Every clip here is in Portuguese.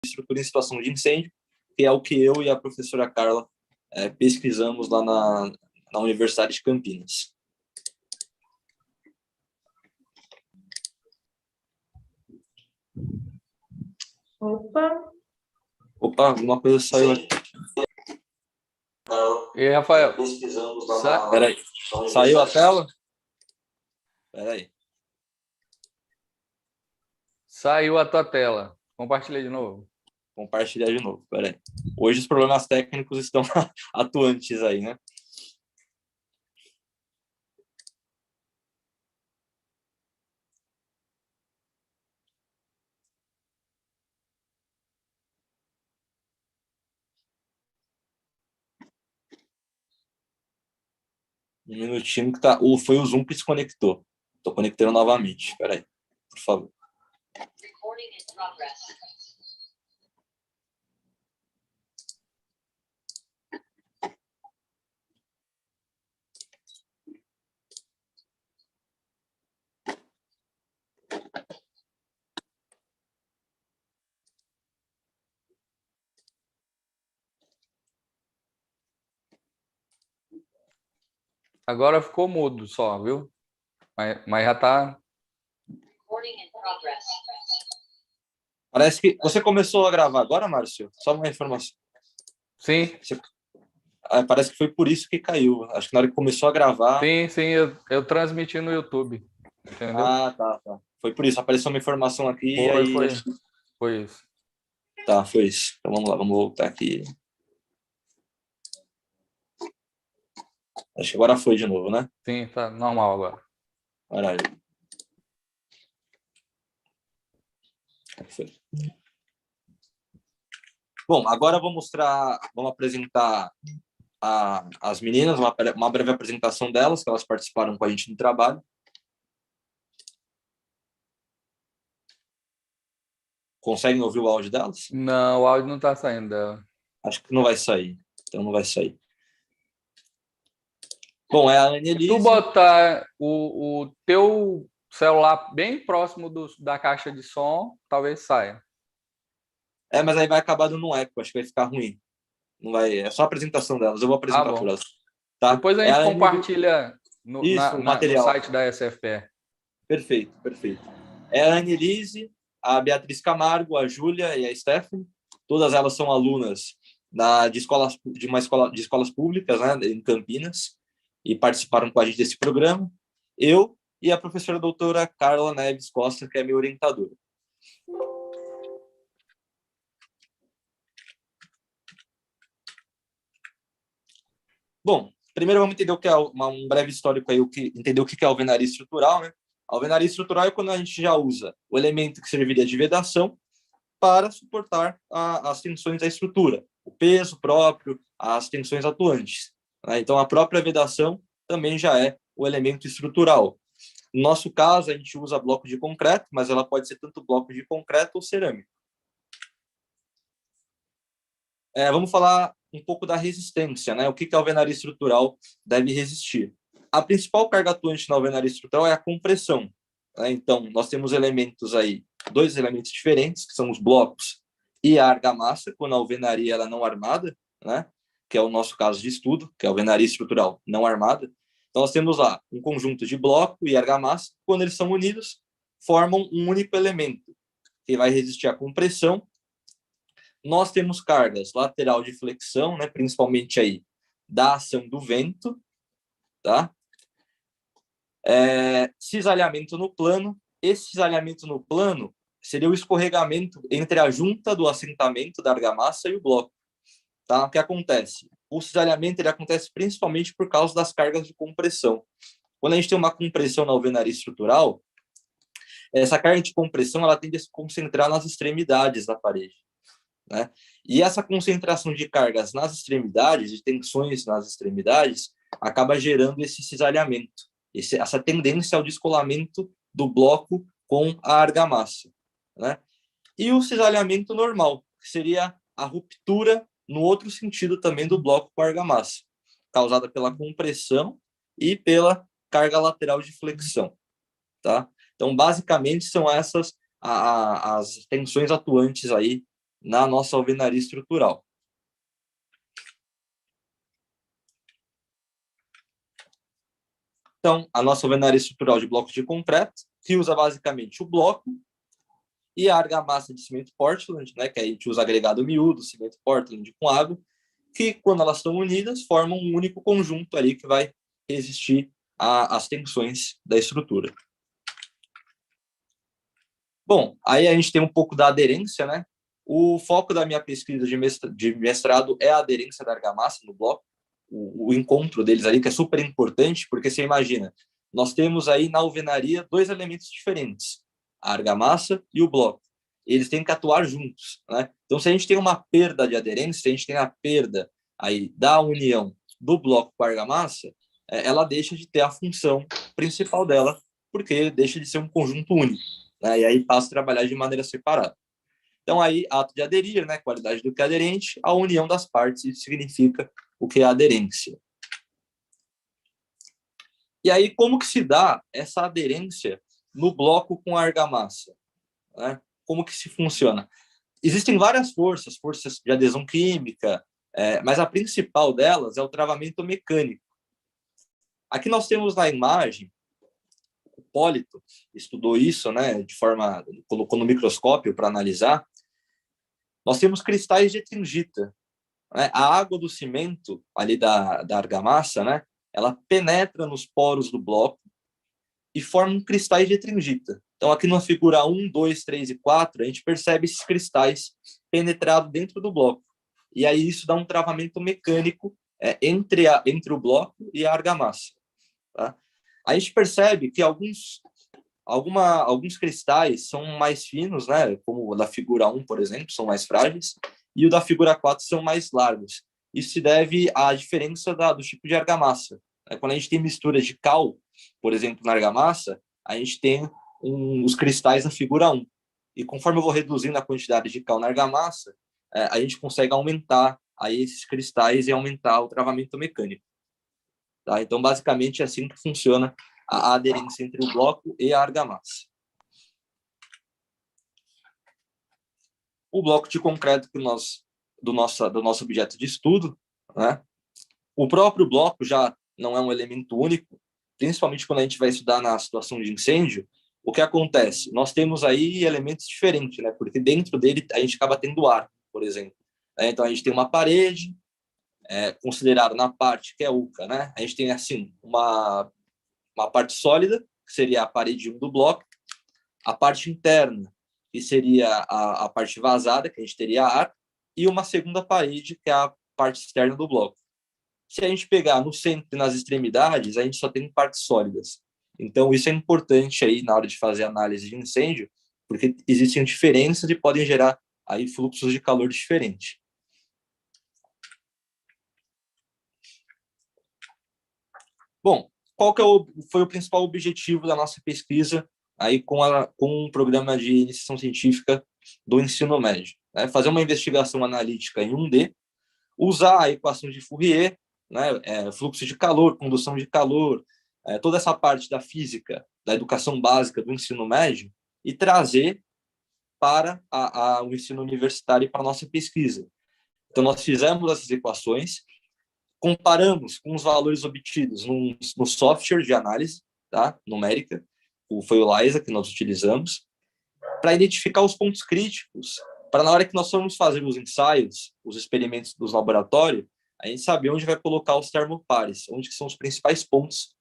estrutura em situação de incêndio, que é o que eu e a professora Carla pesquisamos lá na Universidade de Campinas. Opa, alguma coisa saiu aqui. E aí, Rafael? Peraí, saiu a tela? Peraí. Saiu a tua tela. Compartilha de novo. Compartilhar de novo, peraí. Hoje os problemas técnicos estão atuantes aí, né? Um minutinho que tá. Foi o Zoom que se conectou. Estou conectando novamente. Peraí, por favor. Agora ficou mudo só, viu? Mas já tá. Parece que você começou a gravar agora, Márcio? Só uma informação. Sim. Parece que foi por isso que caiu. Acho que na hora que começou a gravar. Sim, eu transmiti no YouTube. Entendeu? Ah, tá. Foi por isso. Apareceu uma informação aqui. Foi isso. Tá, foi isso. Então vamos lá, vamos voltar aqui. Acho que agora foi de novo, né? Sim, tá normal agora. Maravilha. Bom, agora vamos apresentar as meninas, uma breve apresentação delas, que elas participaram com a gente no trabalho. Conseguem ouvir o áudio delas? Não, o áudio não está saindo dela. Acho que não vai sair. Então não vai sair. Bom, é a Annelise. Se tu botar o teu celular bem próximo da caixa de som, talvez saia. Mas aí vai acabar dando um eco, acho que vai ficar ruim. Não vai, é só a apresentação delas, eu vou apresentar por elas. Tá? Depois a gente compartilha no site da SFPE. Perfeito. É a Annelise, a Beatriz Camargo, a Júlia e a Stephanie. Todas elas são alunas de escolas públicas, né, em Campinas, e participaram com a gente desse programa. Eu e a professora doutora Carla Neves Costa, que é minha orientadora. Bom, primeiro vamos entender o que é um breve histórico aí, entender o que é alvenaria estrutural, né? A alvenaria estrutural é quando a gente já usa o elemento que serviria de vedação para suportar as tensões da estrutura, o peso próprio, as tensões atuantes, né? Então, a própria vedação também já é o elemento estrutural. No nosso caso, a gente usa bloco de concreto, mas ela pode ser tanto bloco de concreto ou cerâmico. Vamos falar um pouco da resistência, né? O que a alvenaria estrutural deve resistir? A principal carga atuante na alvenaria estrutural é a compressão, né? Então, nós temos dois elementos diferentes, que são os blocos e a argamassa, quando a alvenaria ela não armada, né? Que é o nosso caso de estudo, que é a alvenaria estrutural não armada. Então, nós temos lá um conjunto de bloco e argamassa, quando eles são unidos, formam um único elemento, que vai resistir à compressão. Nós temos cargas lateral de flexão, né, principalmente aí da ação do vento, tá? Cisalhamento no plano. Esse cisalhamento no plano seria o escorregamento entre a junta do assentamento da argamassa e o bloco, tá? O que acontece? O cisalhamento ele acontece principalmente por causa das cargas de compressão. Quando a gente tem uma compressão na alvenaria estrutural, essa carga de compressão ela tende a se concentrar nas extremidades da parede, né? E essa concentração de cargas nas extremidades, de tensões nas extremidades, acaba gerando esse cisalhamento, essa tendência ao descolamento do bloco com a argamassa, né? E o cisalhamento normal, que seria a ruptura no outro sentido também do bloco com a argamassa, causada pela compressão e pela carga lateral de flexão, tá? Então, basicamente, são essas as tensões atuantes aí na nossa alvenaria estrutural. Então, a nossa alvenaria estrutural de blocos de concreto, que usa basicamente o bloco e a argamassa de cimento Portland, né, que a gente usa agregado miúdo, cimento Portland com água, que quando elas estão unidas, formam um único conjunto ali que vai resistir às tensões da estrutura. Bom, aí a gente tem um pouco da aderência, né? O foco da minha pesquisa de mestrado é a aderência da argamassa no bloco, o encontro deles ali, que é super importante, porque você imagina, nós temos aí na alvenaria dois elementos diferentes, a argamassa e o bloco. Eles têm que atuar juntos, né? Então, se a gente tem uma perda de aderência, se a gente tem a perda aí da união do bloco com a argamassa, ela deixa de ter a função principal dela, porque deixa de ser um conjunto único, né? E aí passa a trabalhar de maneira separada. Então, aí, ato de aderir, né? Qualidade do que é aderente, a união das partes, isso significa o que é aderência. E aí, como que se dá essa aderência no bloco com a argamassa, né? Como que se funciona? Existem várias forças de adesão química, mas a principal delas é o travamento mecânico. Aqui nós temos na imagem, o Polito estudou isso, né, colocou no microscópio para analisar. Nós temos cristais de etringita, né? A água do cimento, ali da argamassa, né, ela penetra nos poros do bloco e forma cristais de etringita. Então, aqui na figura 1, 2, 3 e 4, a gente percebe esses cristais penetrados dentro do bloco. E aí isso dá um travamento mecânico entre o bloco e a argamassa. Tá? A gente percebe que alguns cristais são mais finos, né? Como o da figura 1, por exemplo, são mais frágeis, e o da figura 4 são mais largos. Isso se deve à diferença do tipo de argamassa. Quando a gente tem mistura de cal, por exemplo, na argamassa, a gente tem os cristais da figura 1. E conforme eu vou reduzindo a quantidade de cal na argamassa, a gente consegue aumentar aí esses cristais e aumentar o travamento mecânico. Tá? Então, basicamente, é assim que funciona a aderência entre o bloco e a argamassa. O bloco de concreto do nosso objeto de estudo, né? O próprio bloco já não é um elemento único, principalmente quando a gente vai estudar na situação de incêndio. O que acontece? Nós temos aí elementos diferentes, né? Porque dentro dele a gente acaba tendo ar, por exemplo. Então a gente tem uma parede, considerada na parte que é UCA, né? A gente tem assim uma parte sólida, que seria a parede 1 do bloco, a parte interna, que seria a parte vazada, que a gente teria ar, e uma segunda parede, que é a parte externa do bloco. Se a gente pegar no centro e nas extremidades, a gente só tem partes sólidas. Então, isso é importante aí na hora de fazer análise de incêndio, porque existem diferenças e podem gerar aí fluxos de calor diferentes. Bom, qual que foi o principal objetivo da nossa pesquisa aí com um programa de iniciação científica do ensino médio? Fazer uma investigação analítica em 1D, usar a equação de Fourier, né, fluxo de calor, condução de calor, toda essa parte da física, da educação básica do ensino médio, e trazer para o ensino universitário e para a nossa pesquisa. Então, nós fizemos essas equações, comparamos com os valores obtidos no software de análise, tá, numérica, foi o LISA que nós utilizamos, para identificar os pontos críticos, para na hora que nós formos fazer os ensaios, os experimentos dos laboratórios, a gente saber onde vai colocar os termopares, onde que são os principais pontos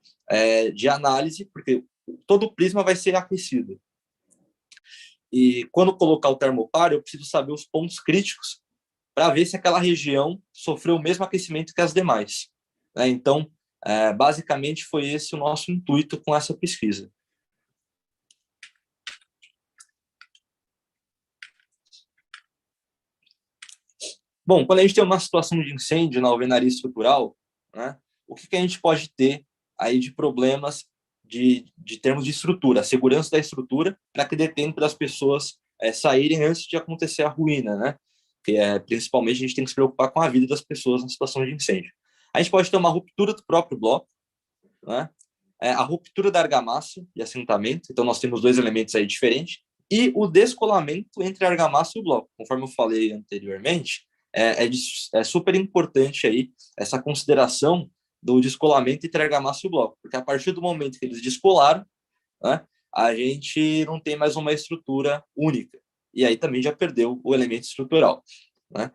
de análise, porque todo o prisma vai ser aquecido. E quando colocar o termopar, eu preciso saber os pontos críticos para ver se aquela região sofreu o mesmo aquecimento que as demais. Então, basicamente, foi esse o nosso intuito com essa pesquisa. Bom, quando a gente tem uma situação de incêndio na alvenaria estrutural, né, o que a gente pode ter aí de problemas de termos de estrutura, a segurança da estrutura, para que dê tempo das pessoas saírem antes de acontecer a ruína, né? Que principalmente a gente tem que se preocupar com a vida das pessoas na situação de incêndio. A gente pode ter uma ruptura do próprio bloco, né? A ruptura da argamassa de assentamento, então nós temos dois elementos aí diferentes, E o descolamento entre a argamassa e o bloco. Conforme eu falei anteriormente, é super importante aí essa consideração do descolamento entre a argamassa e o bloco, porque a partir do momento que eles descolaram, né, a gente não tem mais uma estrutura única. E aí também já perdeu o elemento estrutural. Né?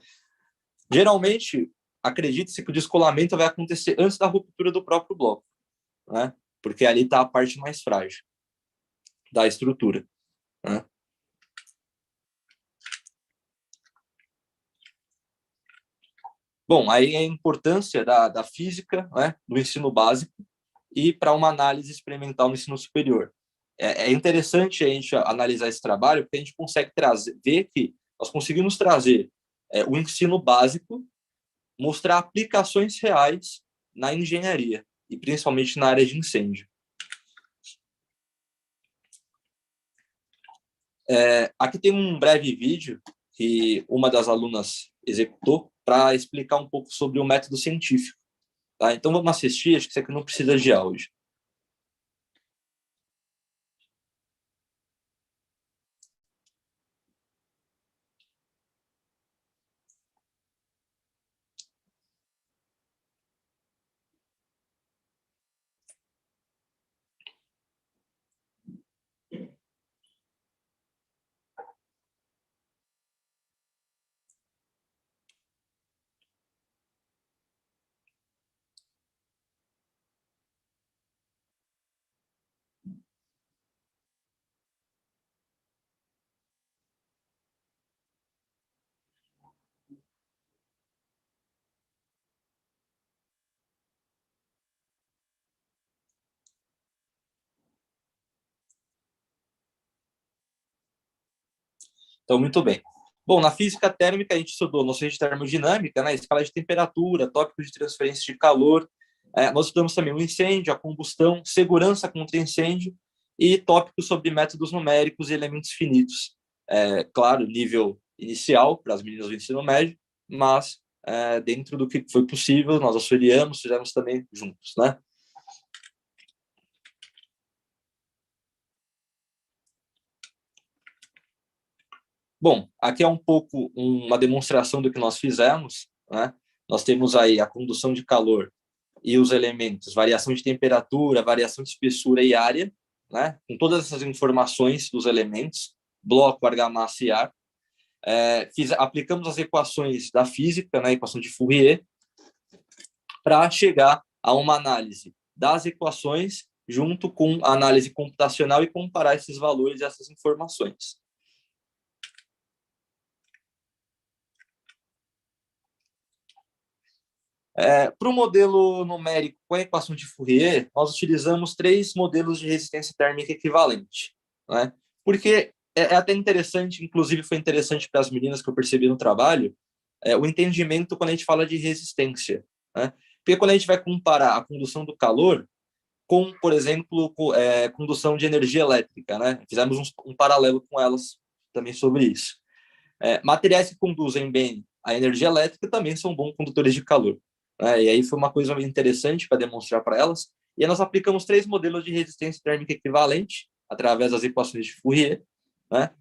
Geralmente, acredita-se que o descolamento vai acontecer antes da ruptura do próprio bloco, né? Porque ali está a parte mais frágil da estrutura. Né? Bom, aí a importância da física, né, do ensino básico e para uma análise experimental no ensino superior. É interessante a gente analisar esse trabalho, porque a gente consegue ver que nós conseguimos trazer o ensino básico, mostrar aplicações reais na engenharia, e principalmente na área de incêndio. Aqui tem um breve vídeo que uma das alunas executou para explicar um pouco sobre o método científico. Tá? Então vamos assistir, acho que isso aqui não precisa de áudio. Então, muito bem. Bom, na física térmica, a gente estudou noções de termodinâmica, né, escala de temperatura, tópicos de transferência de calor. Nós estudamos também o incêndio, a combustão, segurança contra incêndio e tópicos sobre métodos numéricos e elementos finitos. Claro, nível inicial para as meninas do ensino médio, mas dentro do que foi possível, nós auxiliamos, fizemos também juntos, né? Bom, aqui é um pouco uma demonstração do que nós fizemos, né? Nós temos aí a condução de calor e os elementos, variação de temperatura, variação de espessura e área, né? Com todas essas informações dos elementos, bloco, argamassa e ar. Aplicamos as equações da física, né? Equação de Fourier, para chegar a uma análise das equações junto com a análise computacional e comparar esses valores e essas informações. Para o modelo numérico com a equação de Fourier, nós utilizamos 3 modelos de resistência térmica equivalente. Né? Porque é até interessante, inclusive foi interessante para as meninas que eu percebi no trabalho, o entendimento quando a gente fala de resistência. Né? Porque quando a gente vai comparar a condução do calor com, por exemplo, condução de energia elétrica, né? Fizemos um paralelo com elas também sobre isso. Materiais que conduzem bem a energia elétrica também são bons condutores de calor. E aí foi uma coisa interessante para demonstrar para elas. E aí nós aplicamos 3 modelos de resistência térmica equivalente através das equações de Fourier. Né?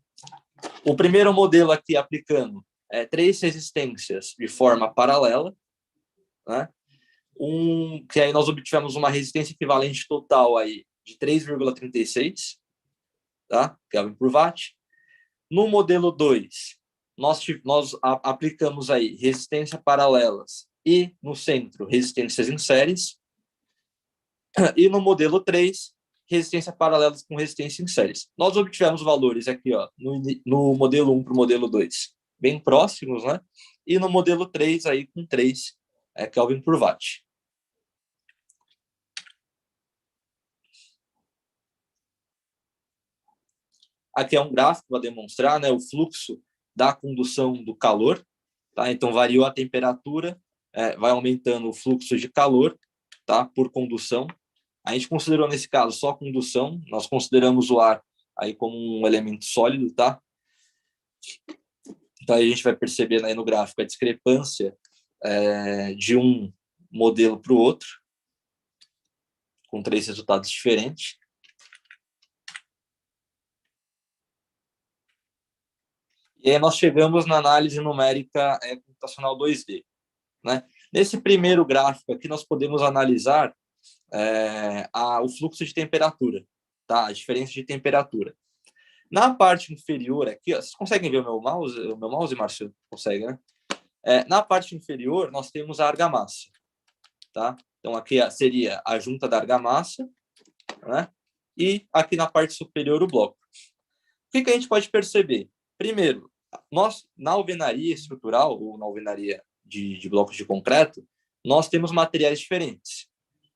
O primeiro modelo aqui aplicando 3 resistências de forma paralela, né? Que aí nós obtivemos uma resistência equivalente total aí de 3,36, tá? Kelvin por watt. No modelo 2, nós aplicamos aí resistência paralelas e, no centro, resistências em séries. E no modelo 3, resistência paralelas com resistência em séries. Nós obtivemos valores aqui, ó, no modelo 1 para o modelo 2, bem próximos, né? E no modelo 3, aí com 3 Kelvin por watt. Aqui é um gráfico para demonstrar, né, o fluxo da condução do calor. Tá? Então, variou a temperatura, vai aumentando o fluxo de calor, tá? Por condução. A gente considerou, nesse caso, só condução. Nós consideramos o ar aí como um elemento sólido. Tá? Então, aí a gente vai perceber aí no gráfico a discrepância de um modelo para o outro, com 3 resultados diferentes. E aí nós chegamos na análise numérica computacional 2D. Né? Nesse primeiro gráfico aqui, nós podemos analisar o fluxo de temperatura, tá? A diferença de temperatura. Na parte inferior aqui, ó, vocês conseguem ver o meu mouse, Márcio? Consegue, né? Na parte inferior, nós temos a argamassa, tá? Então, aqui seria a junta da argamassa, né? E aqui na parte superior, o bloco. O que a gente pode perceber? Primeiro, nós, na alvenaria estrutural, ou na alvenaria de blocos de concreto, nós temos materiais diferentes.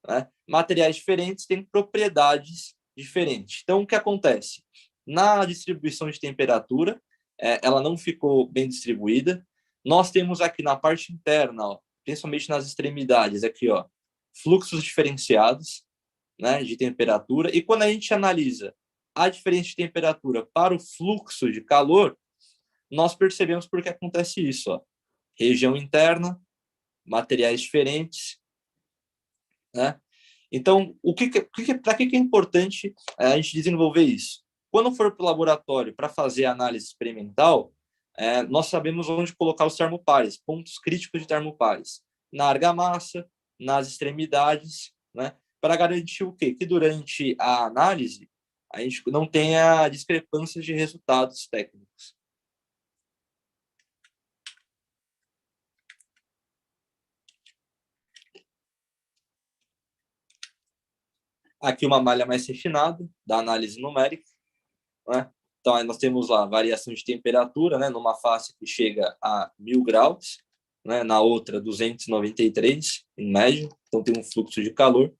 Né? Materiais diferentes têm propriedades diferentes. Então, o que acontece? Na distribuição de temperatura, ela não ficou bem distribuída. Nós temos aqui na parte interna, ó, principalmente nas extremidades, aqui, ó, fluxos diferenciados, né, de temperatura. E quando a gente analisa a diferença de temperatura para o fluxo de calor, nós percebemos por que acontece isso. Ó. Região interna, materiais diferentes, né? Então, para que é importante a gente desenvolver isso? Quando for para o laboratório para fazer a análise experimental, nós sabemos onde colocar os termopares, pontos críticos de termopares, na argamassa, nas extremidades, né? Para garantir o quê? Que durante a análise a gente não tenha discrepâncias de resultados técnicos. Aqui uma malha mais refinada da análise numérica, né? Então, aí nós temos lá variação de temperatura, né? Numa face que chega a 1000 graus, né? Na outra 293, em média. Então, tem um fluxo de calor.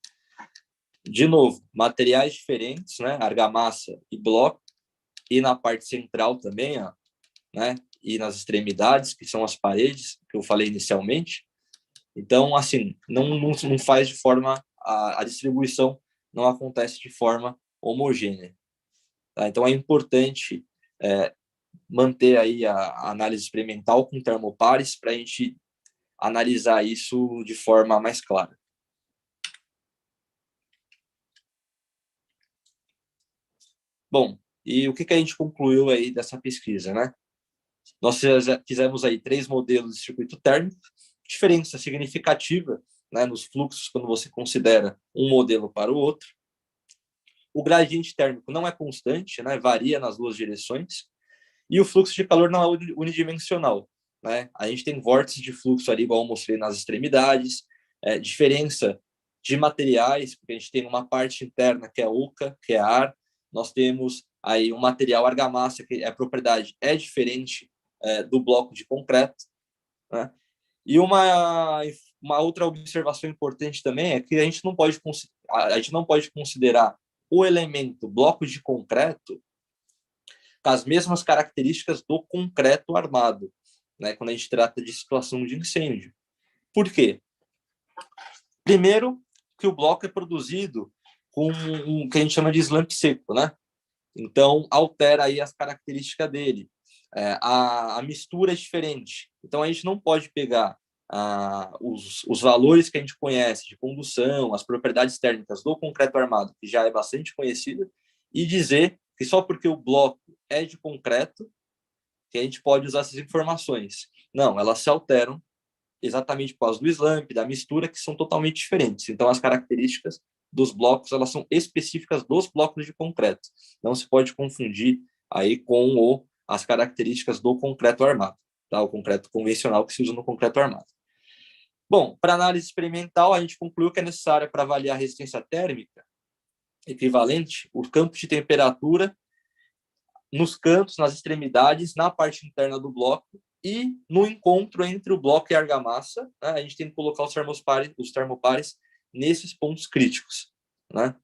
De novo, materiais diferentes, né? Argamassa e bloco. E na parte central também, ó, né? E nas extremidades, que são as paredes, que eu falei inicialmente. Então, assim, não faz de forma... A distribuição não acontece de forma homogênea. Tá? Então, é importante manter aí a análise experimental com termopares para a gente analisar isso de forma mais clara. Bom, e o que a gente concluiu aí dessa pesquisa, né? Nós fizemos aí 3 modelos de circuito térmico, diferença significativa, né, nos fluxos quando você considera um modelo para o outro. O gradiente térmico não é constante, né, varia nas duas direções. E o fluxo de calor não é unidimensional. Né? A gente tem vórtices de fluxo ali, igual eu mostrei nas extremidades, diferença de materiais, porque a gente tem uma parte interna que é oca, que é ar, nós temos aí um material argamassa, que a propriedade é diferente do bloco de concreto. Né? E uma outra observação importante também é que a gente não pode considerar o elemento bloco de concreto com as mesmas características do concreto armado, né, quando a gente trata de situação de incêndio. Por quê? Primeiro, que o bloco é produzido com um que a gente chama de slump seco, né? Então, altera aí as características dele. A mistura é diferente. Então, a gente não pode pegar os valores que a gente conhece de condução, as propriedades térmicas do concreto armado, que já é bastante conhecido, e dizer que só porque o bloco é de concreto que a gente pode usar essas informações. Não, elas se alteram exatamente por causa do slump, da mistura, que são totalmente diferentes. Então, as características dos blocos, elas são específicas dos blocos de concreto. Não se pode confundir aí com as características do concreto armado, tá? O concreto convencional que se usa no concreto armado. Bom, para análise experimental, a gente concluiu que é necessária para avaliar a resistência térmica equivalente o campo de temperatura nos cantos, nas extremidades, na parte interna do bloco e no encontro entre o bloco e a argamassa, né, a gente tem que colocar os termopares nesses pontos críticos. Né?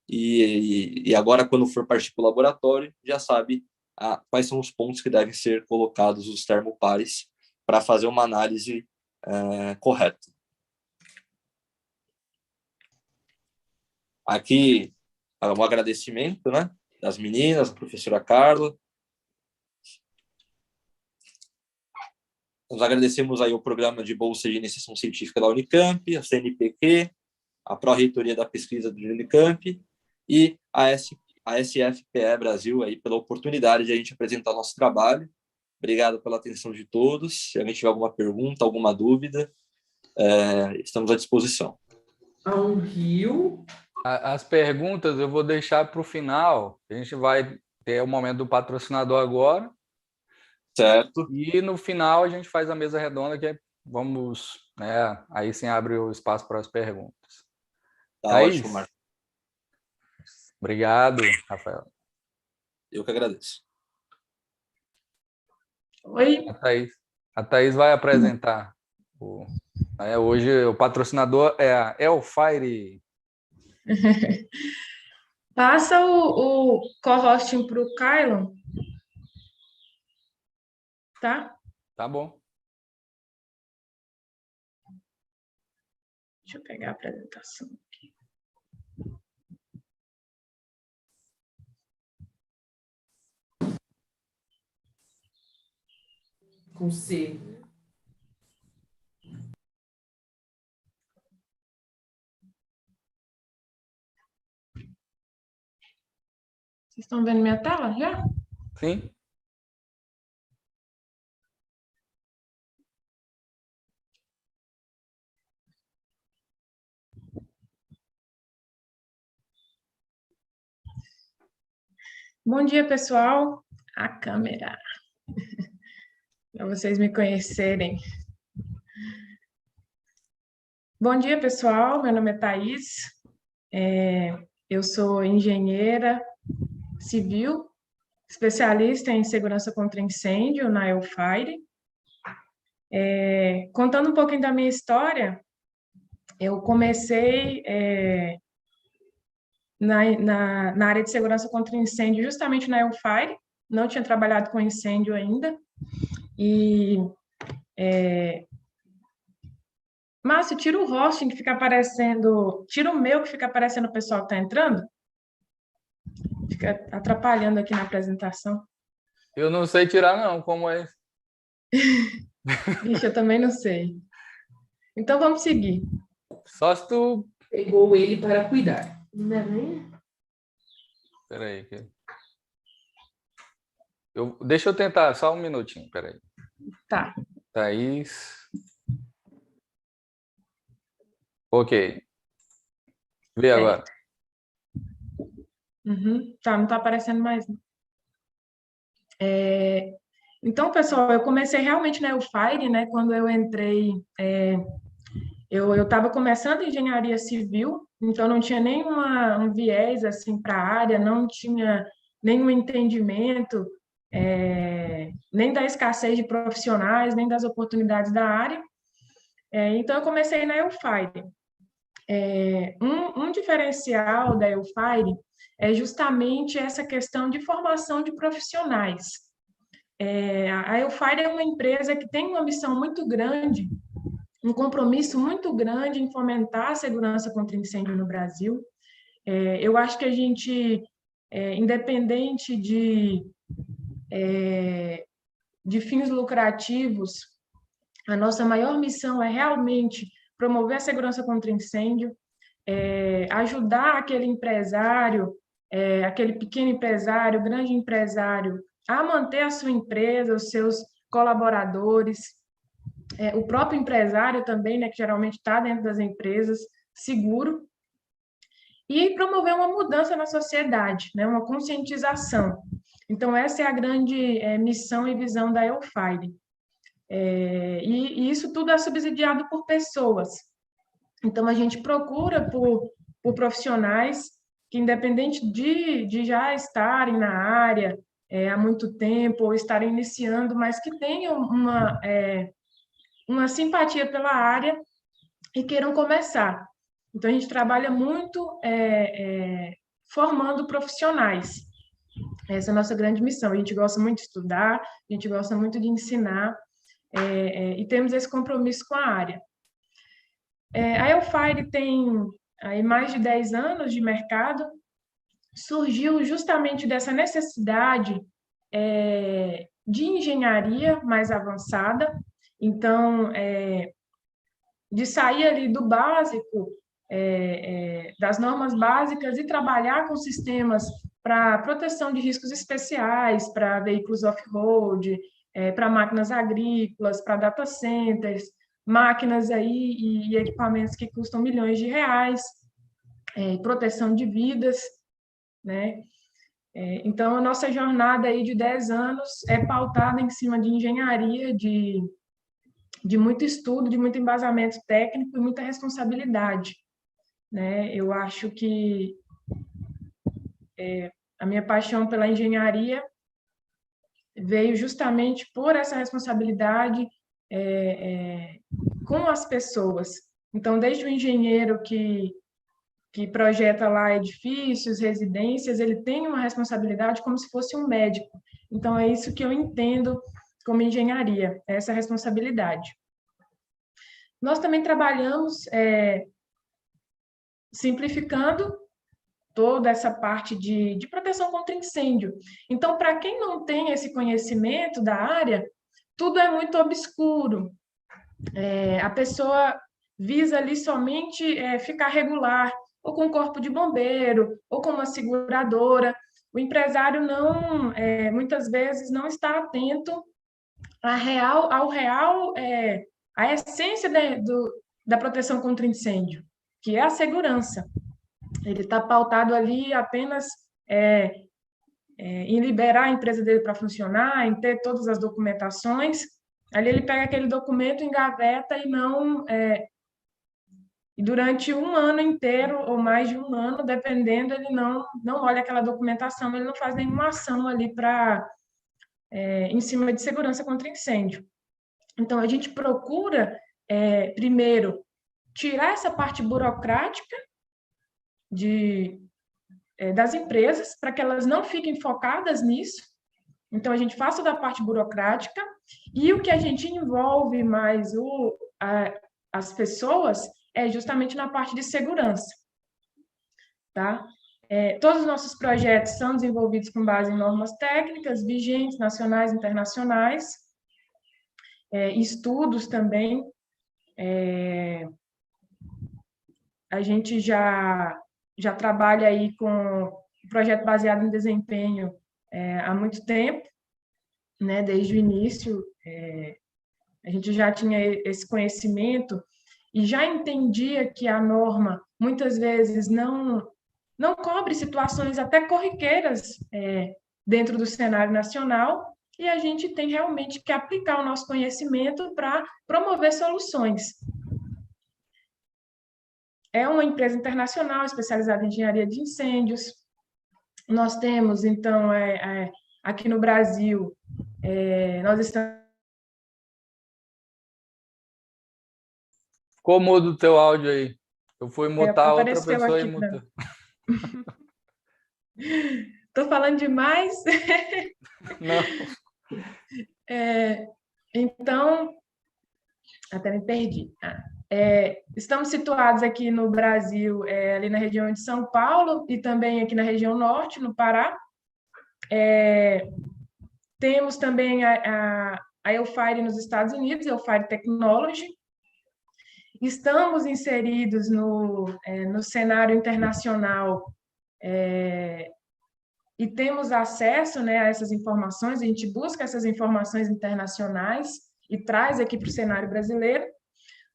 E agora, quando for partir para o laboratório, já sabe quais são os pontos que devem ser colocados os termopares para fazer uma análise correta. Aqui, um agradecimento, né, das meninas, da professora Carla. Nós agradecemos aí o Programa de Bolsa de Iniciação Científica da Unicamp, a CNPq, a Pró-Reitoria da Pesquisa do Unicamp e a SFPE Brasil aí pela oportunidade de a gente apresentar nosso trabalho Obrigado pela atenção de todos. Se alguém tiver alguma pergunta, alguma dúvida, estamos à disposição. Ao Rio. As perguntas eu vou deixar para o final. A gente vai ter o momento do patrocinador agora. Certo. E no final a gente faz a mesa redonda, que vamos, né? Aí sim abre o espaço para as perguntas. Tá Thaís? ótimo, Marcos. Obrigado, Rafael. Eu que agradeço. Oi. A Thaís vai apresentar. Hoje o patrocinador é a Elfire. Passa o co-hosting para o Kylon. Tá? Tá bom. Deixa eu pegar a apresentação aqui. Com C. Vocês estão vendo minha tela já? Sim. Bom dia, pessoal. A câmera. Para vocês me conhecerem. Bom dia, pessoal. Meu nome é Thaís. Eu sou engenheira civil, especialista em segurança contra incêndio na Elfire. Contando um pouquinho da minha história, eu comecei na área de segurança contra incêndio justamente na Elfire, não tinha trabalhado com incêndio ainda, e Márcio, tira o hosting que fica aparecendo, tira o meu que fica aparecendo o pessoal que está entrando, fica atrapalhando aqui na apresentação. Eu não sei tirar não, como é? Ixi, eu também não sei. Então vamos seguir. Só se tu... Pegou ele para cuidar. Não é nem? Peraí. Deixa eu tentar, só um minutinho, peraí. Tá. Thaís. Ok. Vê agora. Tá, não tá aparecendo mais. Então, pessoal, eu comecei realmente na Elfire, né? Quando eu entrei, eu estava começando engenharia civil, então não tinha nenhum viés assim para a área, não tinha nenhum entendimento, nem da escassez de profissionais, nem das oportunidades da área. Então, eu comecei na Elfire. Um diferencial da Elfire é justamente essa questão de formação de profissionais. A Elfire é uma empresa que tem uma missão muito grande, um compromisso muito grande em fomentar a segurança contra incêndio no Brasil. Eu acho que a gente, independente de fins lucrativos, a nossa maior missão é realmente promover a segurança contra incêndio, ajudar aquele empresário, aquele pequeno empresário, grande empresário, a manter a sua empresa, os seus colaboradores, o próprio empresário também, né, que geralmente está dentro das empresas, seguro, e promover uma mudança na sociedade, né, uma conscientização. Então, essa é a grande missão e visão da Elfire. E isso tudo é subsidiado por pessoas. Então, a gente procura por profissionais que, independente de já estarem na área há muito tempo, ou estarem iniciando, mas que tenham uma simpatia pela área e queiram começar. Então, a gente trabalha muito formando profissionais. Essa é a nossa grande missão. A gente gosta muito de estudar, a gente gosta muito de ensinar, e temos esse compromisso com a área. A Elfire tem aí mais de 10 anos de mercado, surgiu justamente dessa necessidade de engenharia mais avançada, então, de sair ali do básico, das normas básicas e trabalhar com sistemas para proteção de riscos especiais, para veículos off-road, para máquinas agrícolas, para data centers, máquinas aí e equipamentos que custam milhões de reais, proteção de vidas, né? Então, a nossa jornada aí de 10 anos é pautada em cima de engenharia, de muito estudo, de muito embasamento técnico e muita responsabilidade, né? Eu acho que a minha paixão pela engenharia veio justamente por essa responsabilidade com as pessoas. Então, desde o engenheiro que projeta lá edifícios, residências, ele tem uma responsabilidade como se fosse um médico. Então, é isso que eu entendo como engenharia, essa responsabilidade. Nós também trabalhamos simplificando toda essa parte de proteção contra incêndio. Então, para quem não tem esse conhecimento da área, tudo é muito obscuro. A pessoa visa ali somente ficar regular, ou com um corpo de bombeiro, ou com uma seguradora. O empresário não, muitas vezes, não está atento à essência da proteção contra incêndio, que é a segurança. Ele está pautado ali apenas em liberar a empresa dele para funcionar, em ter todas as documentações. Ali ele pega aquele documento, engaveta e não... E durante um ano inteiro, ou mais de um ano, dependendo, ele não olha aquela documentação, ele não faz nenhuma ação ali em cima de segurança contra incêndio. Então, a gente procura, primeiro, tirar essa parte burocrática das empresas, para que elas não fiquem focadas nisso. Então, a gente faça da parte burocrática, e o que a gente envolve mais as pessoas é justamente na parte de segurança. Tá? Todos os nossos projetos são desenvolvidos com base em normas técnicas vigentes, nacionais e internacionais, estudos também. A gente já trabalha aí com um projeto baseado em desempenho há muito tempo, né? Desde o início, a gente já tinha esse conhecimento e já entendia que a norma, muitas vezes, não cobre situações até corriqueiras dentro do cenário nacional, e a gente tem realmente que aplicar o nosso conhecimento para promover soluções. É uma empresa internacional especializada em engenharia de incêndios. Nós temos, então, aqui no Brasil, nós estamos... Ficou mudo o teu áudio aí. Eu fui mutar outra apareceu pessoa e aqui muta. Estou falando demais? Não. Então, até me perdi. Estamos situados aqui no Brasil, ali na região de São Paulo e também aqui na região norte, no Pará. Temos também a EUFIRE nos Estados Unidos, EUFIRE Technology. Estamos inseridos no cenário internacional e temos acesso, né, a essas informações. A gente busca essas informações internacionais e traz aqui para o cenário brasileiro.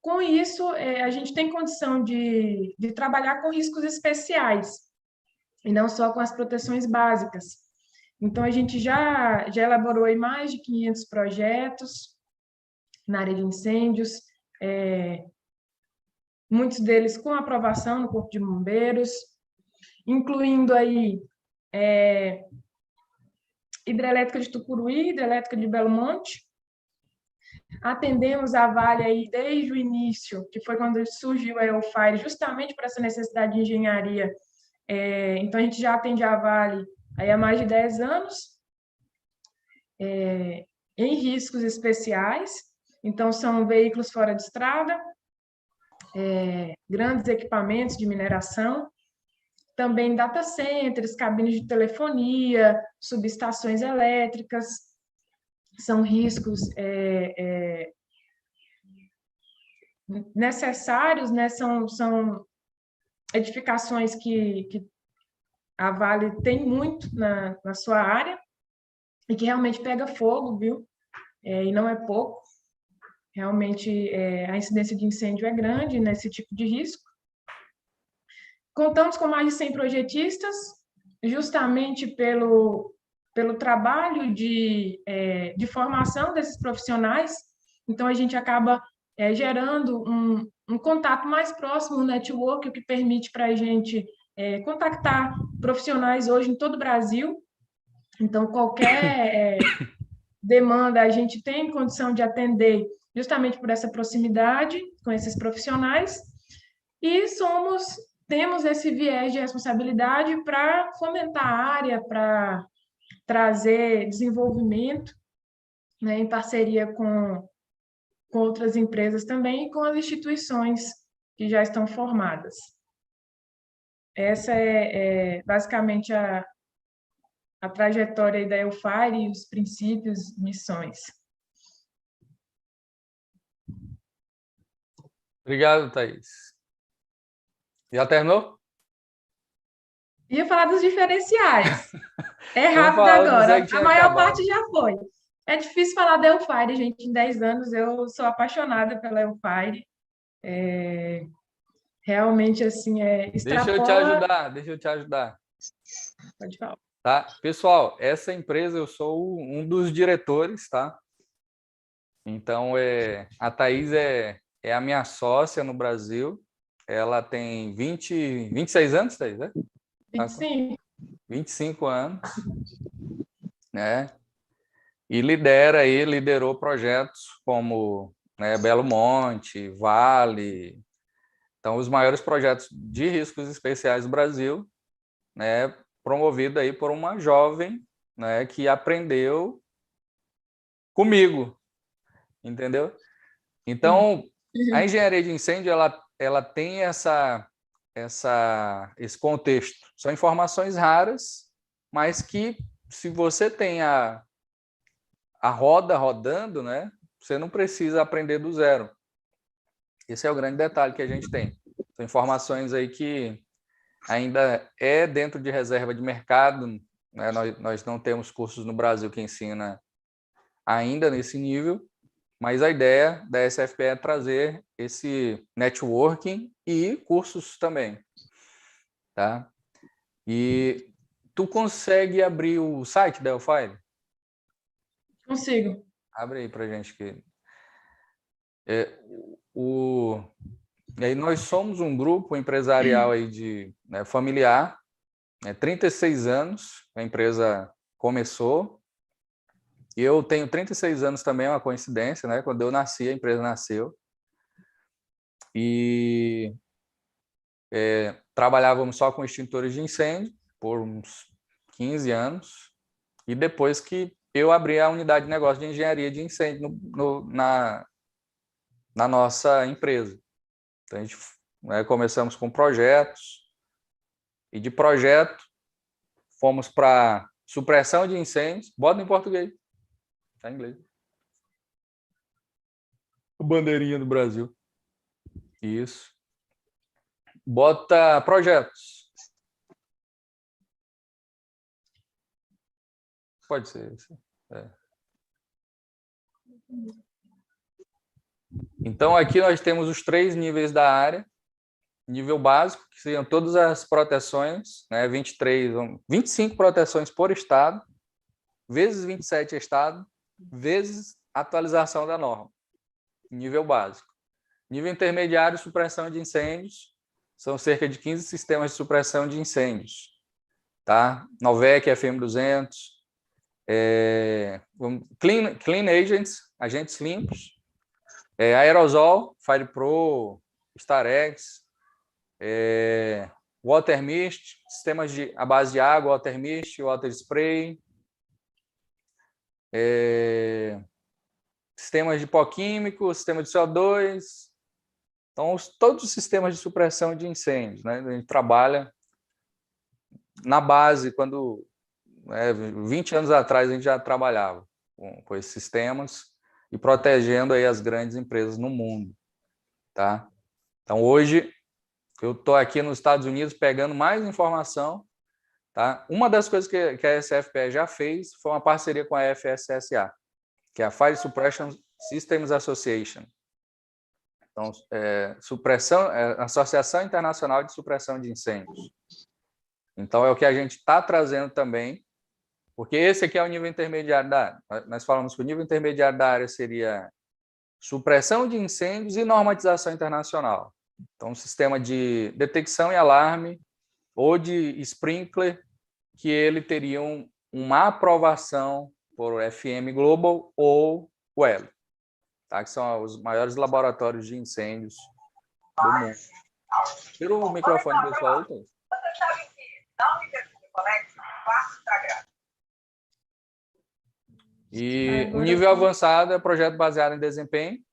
Com isso, a gente tem condição de trabalhar com riscos especiais, e não só com as proteções básicas. Então, a gente já elaborou aí mais de 500 projetos na área de incêndios, muitos deles com aprovação no Corpo de Bombeiros, incluindo aí hidrelétrica de Tucuruí, hidrelétrica de Belo Monte. Atendemos a Vale aí desde o início, que foi quando surgiu a EUFIRE, justamente por essa necessidade de engenharia. Então, a gente já atende a Vale aí há mais de 10 anos, em riscos especiais. Então, são veículos fora de estrada, grandes equipamentos de mineração, também data centers, cabines de telefonia, subestações elétricas. São riscos necessários, né? São edificações que a Vale tem muito na sua área e que realmente pega fogo, viu? e não é pouco. Realmente, a incidência de incêndio é grande nesse tipo de risco. Contamos com mais de 100 projetistas, justamente pelo trabalho de formação desses profissionais. Então, a gente acaba gerando um contato mais próximo, um network, o que permite para a gente contactar profissionais hoje em todo o Brasil. Então, qualquer demanda a gente tem condição de atender justamente por essa proximidade com esses profissionais, e temos esse viés de responsabilidade para fomentar a área, para trazer desenvolvimento, né, em parceria com outras empresas também e com as instituições que já estão formadas. Essa é basicamente a trajetória da EUFIRE e os princípios, missões. Obrigado, Thaís. Já terminou? Ia falar dos diferenciais. É Então, rápido falamos aí agora. que tinha A maior acabado. parte já foi. É difícil falar da EUFIRE, gente. Em 10 anos eu sou apaixonada pela EUFIRE. Realmente, assim, Deixa eu te ajudar. Pode falar. Tá? Pessoal, essa empresa eu sou um dos diretores, tá? Então, a Thaís é a minha sócia no Brasil. Ela tem 26 anos, Thaís, né? 25. 25 anos, né? E liderou projetos como, né, Belo Monte, Vale. Então, os maiores projetos de riscos especiais do Brasil, né, promovido aí por uma jovem, né, que aprendeu comigo, entendeu? Então, a engenharia de incêndio ela tem esse contexto. São informações raras, mas que, se você tem a roda rodando, né, você não precisa aprender do zero. Esse é o grande detalhe que a gente tem. São informações aí que ainda é dentro de reserva de mercado, né? Nós não temos cursos no Brasil que ensina ainda nesse nível, mas a ideia da SFPE é trazer esse networking e cursos também, tá? E tu consegue abrir o site da EUFIRE? Consigo. Abre aí para gente que e aí nós somos um grupo empresarial aí né, familiar, 36 anos a empresa começou. E eu tenho 36 anos também, é uma coincidência, né? Quando eu nasci, a empresa nasceu. E trabalhávamos só com extintores de incêndio por uns 15 anos. E depois que eu abri a unidade de negócio de engenharia de incêndio na nossa empresa. Então, a gente, né, começamos com projetos. E de projeto, fomos para supressão de incêndios. Bota em português. Está em inglês. Bandeirinha do Brasil. Isso. Bota projetos. Pode ser. Então, aqui nós temos os 3 níveis da área. Nível básico, que seriam todas as proteções, né? 25 proteções por estado, vezes 27 estado, vezes atualização da norma. Nível básico. Nível intermediário, supressão de incêndios, são cerca de 15 sistemas de supressão de incêndios. Tá? Novec, FM200, Clean Agents, agentes limpos, aerosol, FirePro, Starex, Water Mist, sistemas à base de água, Water Mist, Water Spray, sistemas de pó químico, sistema de CO2. Então, todos os sistemas de supressão de incêndios, né? A gente trabalha na base, 20 anos atrás a gente já trabalhava com esses sistemas e protegendo aí as grandes empresas no mundo, tá? Então, hoje, eu estou aqui nos Estados Unidos pegando mais informação, tá? Uma das coisas que a SFPE já fez foi uma parceria com a FSSA. que é a Fire Suppression Systems Association. Então, Associação Internacional de Supressão de Incêndios. Então, é o que a gente está trazendo também, porque esse aqui é o nível intermediário da área. Nós falamos que o nível intermediário da área seria supressão de incêndios e normatização internacional. Então, um sistema de detecção e alarme ou de sprinkler, que ele teria uma aprovação por FM Global ou WELL, tá? Que são os maiores laboratórios de incêndios do mundo. Tira o microfone, pessoal. E o nível avançado é projeto baseado em desempenho.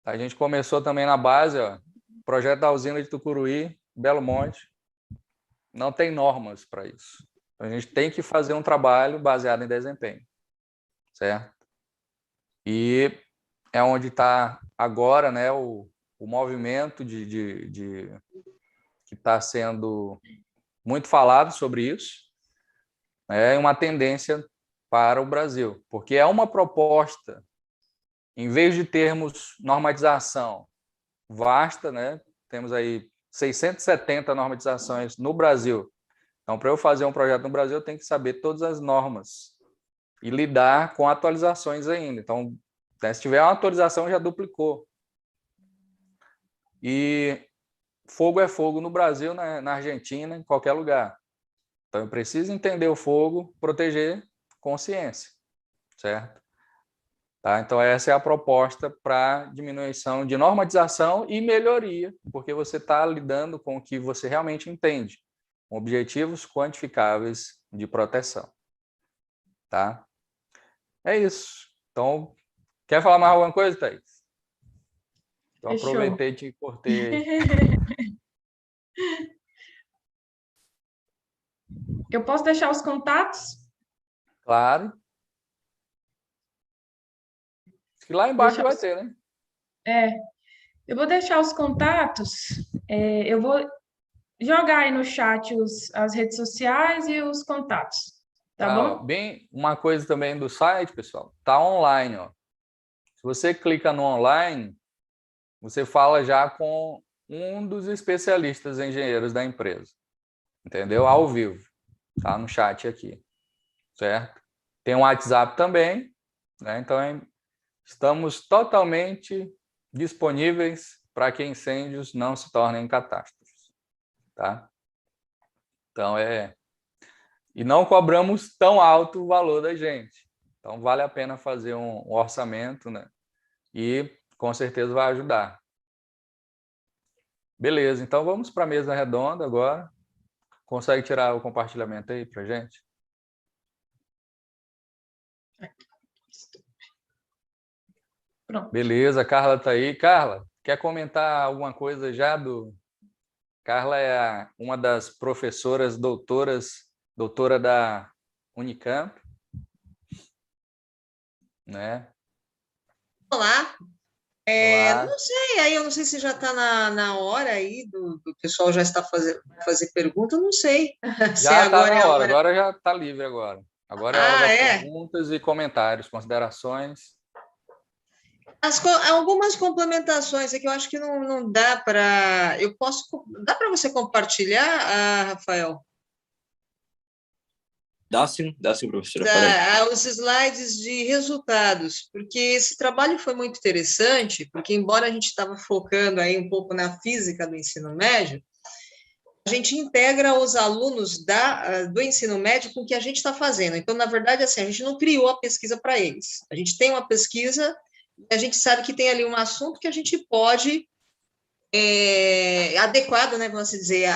A gente começou também na base, ó, projeto da usina de Tucuruí, Belo Monte. Não tem normas para isso. A gente tem que fazer um trabalho baseado em desempenho, certo? E é onde está agora, né, o movimento que está sendo muito falado sobre isso. É uma tendência para o Brasil, porque é uma proposta, em vez de termos normatização vasta, né, temos aí 670 normatizações no Brasil. Então, para eu fazer um projeto no Brasil, eu tenho que saber todas as normas e lidar com atualizações ainda. Então, se tiver uma atualização, já duplicou. E fogo é fogo no Brasil, na Argentina, em qualquer lugar. Então, eu preciso entender o fogo, proteger com ciência, certo? Tá? Então, essa é a proposta para diminuição de normatização e melhoria, porque você está lidando com o que você realmente entende, com objetivos quantificáveis de proteção. Tá? É isso. Então, quer falar mais alguma coisa, Thaís? Então, aproveitei e te cortei aí. Eu posso deixar os contatos? Claro. Acho que lá embaixo vai ter, né? Eu vou deixar os contatos, eu vou jogar aí no chat as redes sociais e os contatos, tá Ó, bom? bem, uma coisa também do site, pessoal, tá online, ó. Se você clica no online, você fala já com um dos especialistas engenheiros da empresa, entendeu? Ao vivo, tá no chat aqui, certo? Tem um WhatsApp também, né? Então, estamos totalmente disponíveis para que incêndios não se tornem catástrofes, tá? Então, e não cobramos tão alto o valor da gente. Então, vale a pena fazer um orçamento, né? E, com certeza, vai ajudar. Beleza, então vamos para a mesa redonda agora. Consegue tirar o compartilhamento aí para gente? Pronto. Beleza, a Carla está aí. Carla, quer comentar alguma coisa já do... Carla é uma das professoras doutora da Unicamp, né? Olá. Olá. Não sei, aí eu não sei se já está na hora aí do pessoal já está fazer pergunta, eu não sei. Se Já está agora na é a hora, hora. agora já está livre agora. Agora é a hora das é? perguntas e comentários, considerações. Algumas complementações é que eu acho que não dá para... Dá para você compartilhar, Rafael? Dá sim, professora. Peraí. Os slides de resultados, porque esse trabalho foi muito interessante, porque embora a gente estava focando aí um pouco na física do ensino médio, a gente integra os alunos do ensino médio com o que a gente está fazendo. Então, na verdade, assim, a gente não criou a pesquisa para eles. A gente tem uma pesquisa, a gente sabe que tem ali um assunto que a gente pode adequado, né, vamos dizer,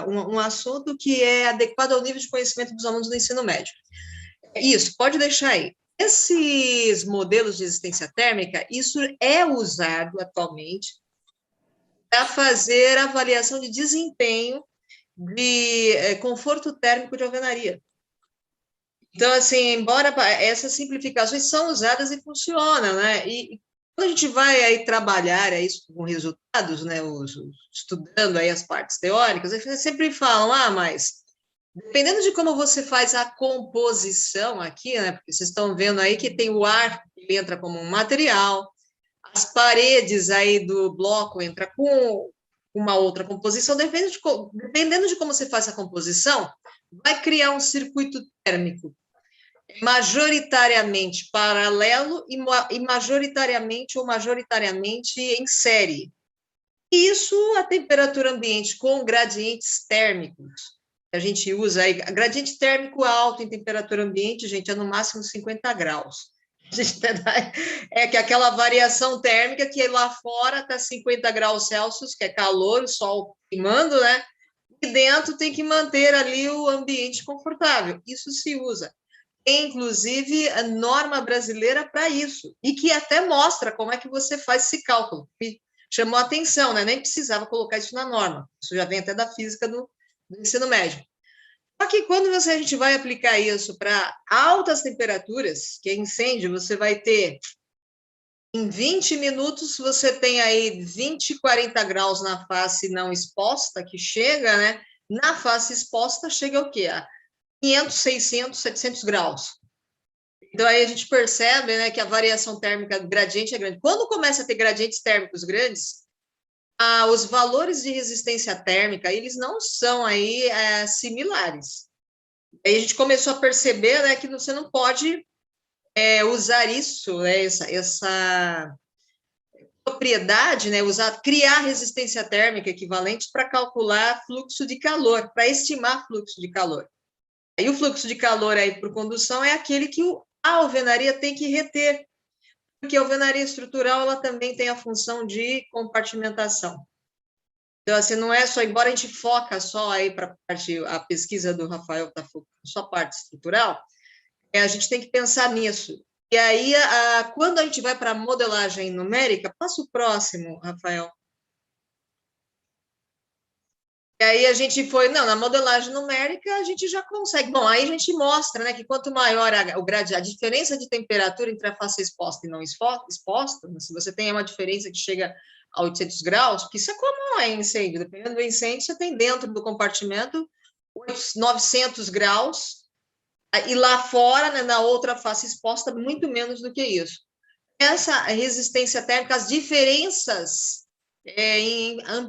um assunto que é adequado ao nível de conhecimento dos alunos do ensino médio. Isso, pode deixar aí. Esses modelos de resistência térmica, isso é usado atualmente para fazer avaliação de desempenho de conforto térmico de alvenaria. Então, assim, embora essas simplificações são usadas e funcionam, né? E quando a gente vai aí trabalhar isso com resultados, né, estudando aí as partes teóricas, eles sempre falam, mas Dependendo de como você faz a composição aqui, né? Porque vocês estão vendo aí que tem o ar, ele entra como um material, as paredes aí do bloco entra com uma outra composição, dependendo de como você faz a composição, vai criar um circuito térmico majoritariamente paralelo e majoritariamente ou majoritariamente em série. E isso a temperatura ambiente com gradientes térmicos. A gente usa aí, gradiente térmico alto em temperatura ambiente, gente, é no máximo 50 graus. É que aquela variação térmica que lá fora está 50 graus Celsius, que é calor, o sol queimando, né? E dentro tem que manter ali o ambiente confortável. Isso se usa. Tem, inclusive, a norma brasileira para isso, e que até mostra como é que você faz esse cálculo. Me chamou a atenção, né? Nem precisava colocar isso na norma. Isso já vem até da física do ensino médio. Só que quando a gente vai aplicar isso para altas temperaturas, que é incêndio, você vai ter, em 20 minutos, você tem aí 20, 40 graus na face não exposta, que chega, né? Na face exposta, chega o quê? A 500, 600, 700 graus. Então, aí a gente percebe, né, que a variação térmica do gradiente é grande. Quando começa a ter gradientes térmicos grandes, os valores de resistência térmica, eles não são aí similares. Aí a gente começou a perceber, né, que você não pode usar isso, né, essa propriedade, né, criar resistência térmica equivalente para calcular fluxo de calor, para estimar fluxo de calor. Aí o fluxo de calor aí por condução é aquele que a alvenaria tem que reter, porque a alvenaria estrutural ela também tem a função de compartimentação. Então, assim, não é só, embora a gente foca só aí para a pesquisa do Rafael está focando só a parte estrutural, a gente tem que pensar nisso. E aí, quando a gente vai para a modelagem numérica, passa o próximo, Rafael. E aí a gente foi, não, na modelagem numérica a gente já consegue. Bom, aí a gente mostra, né, que quanto maior a diferença de temperatura entre a face exposta e não exposta, se você tem uma diferença que chega a 800 graus, porque isso é comum em incêndio, dependendo do incêndio, você tem dentro do compartimento 900 graus, e lá fora, né, na outra face exposta, muito menos do que isso. Essa resistência térmica, as diferenças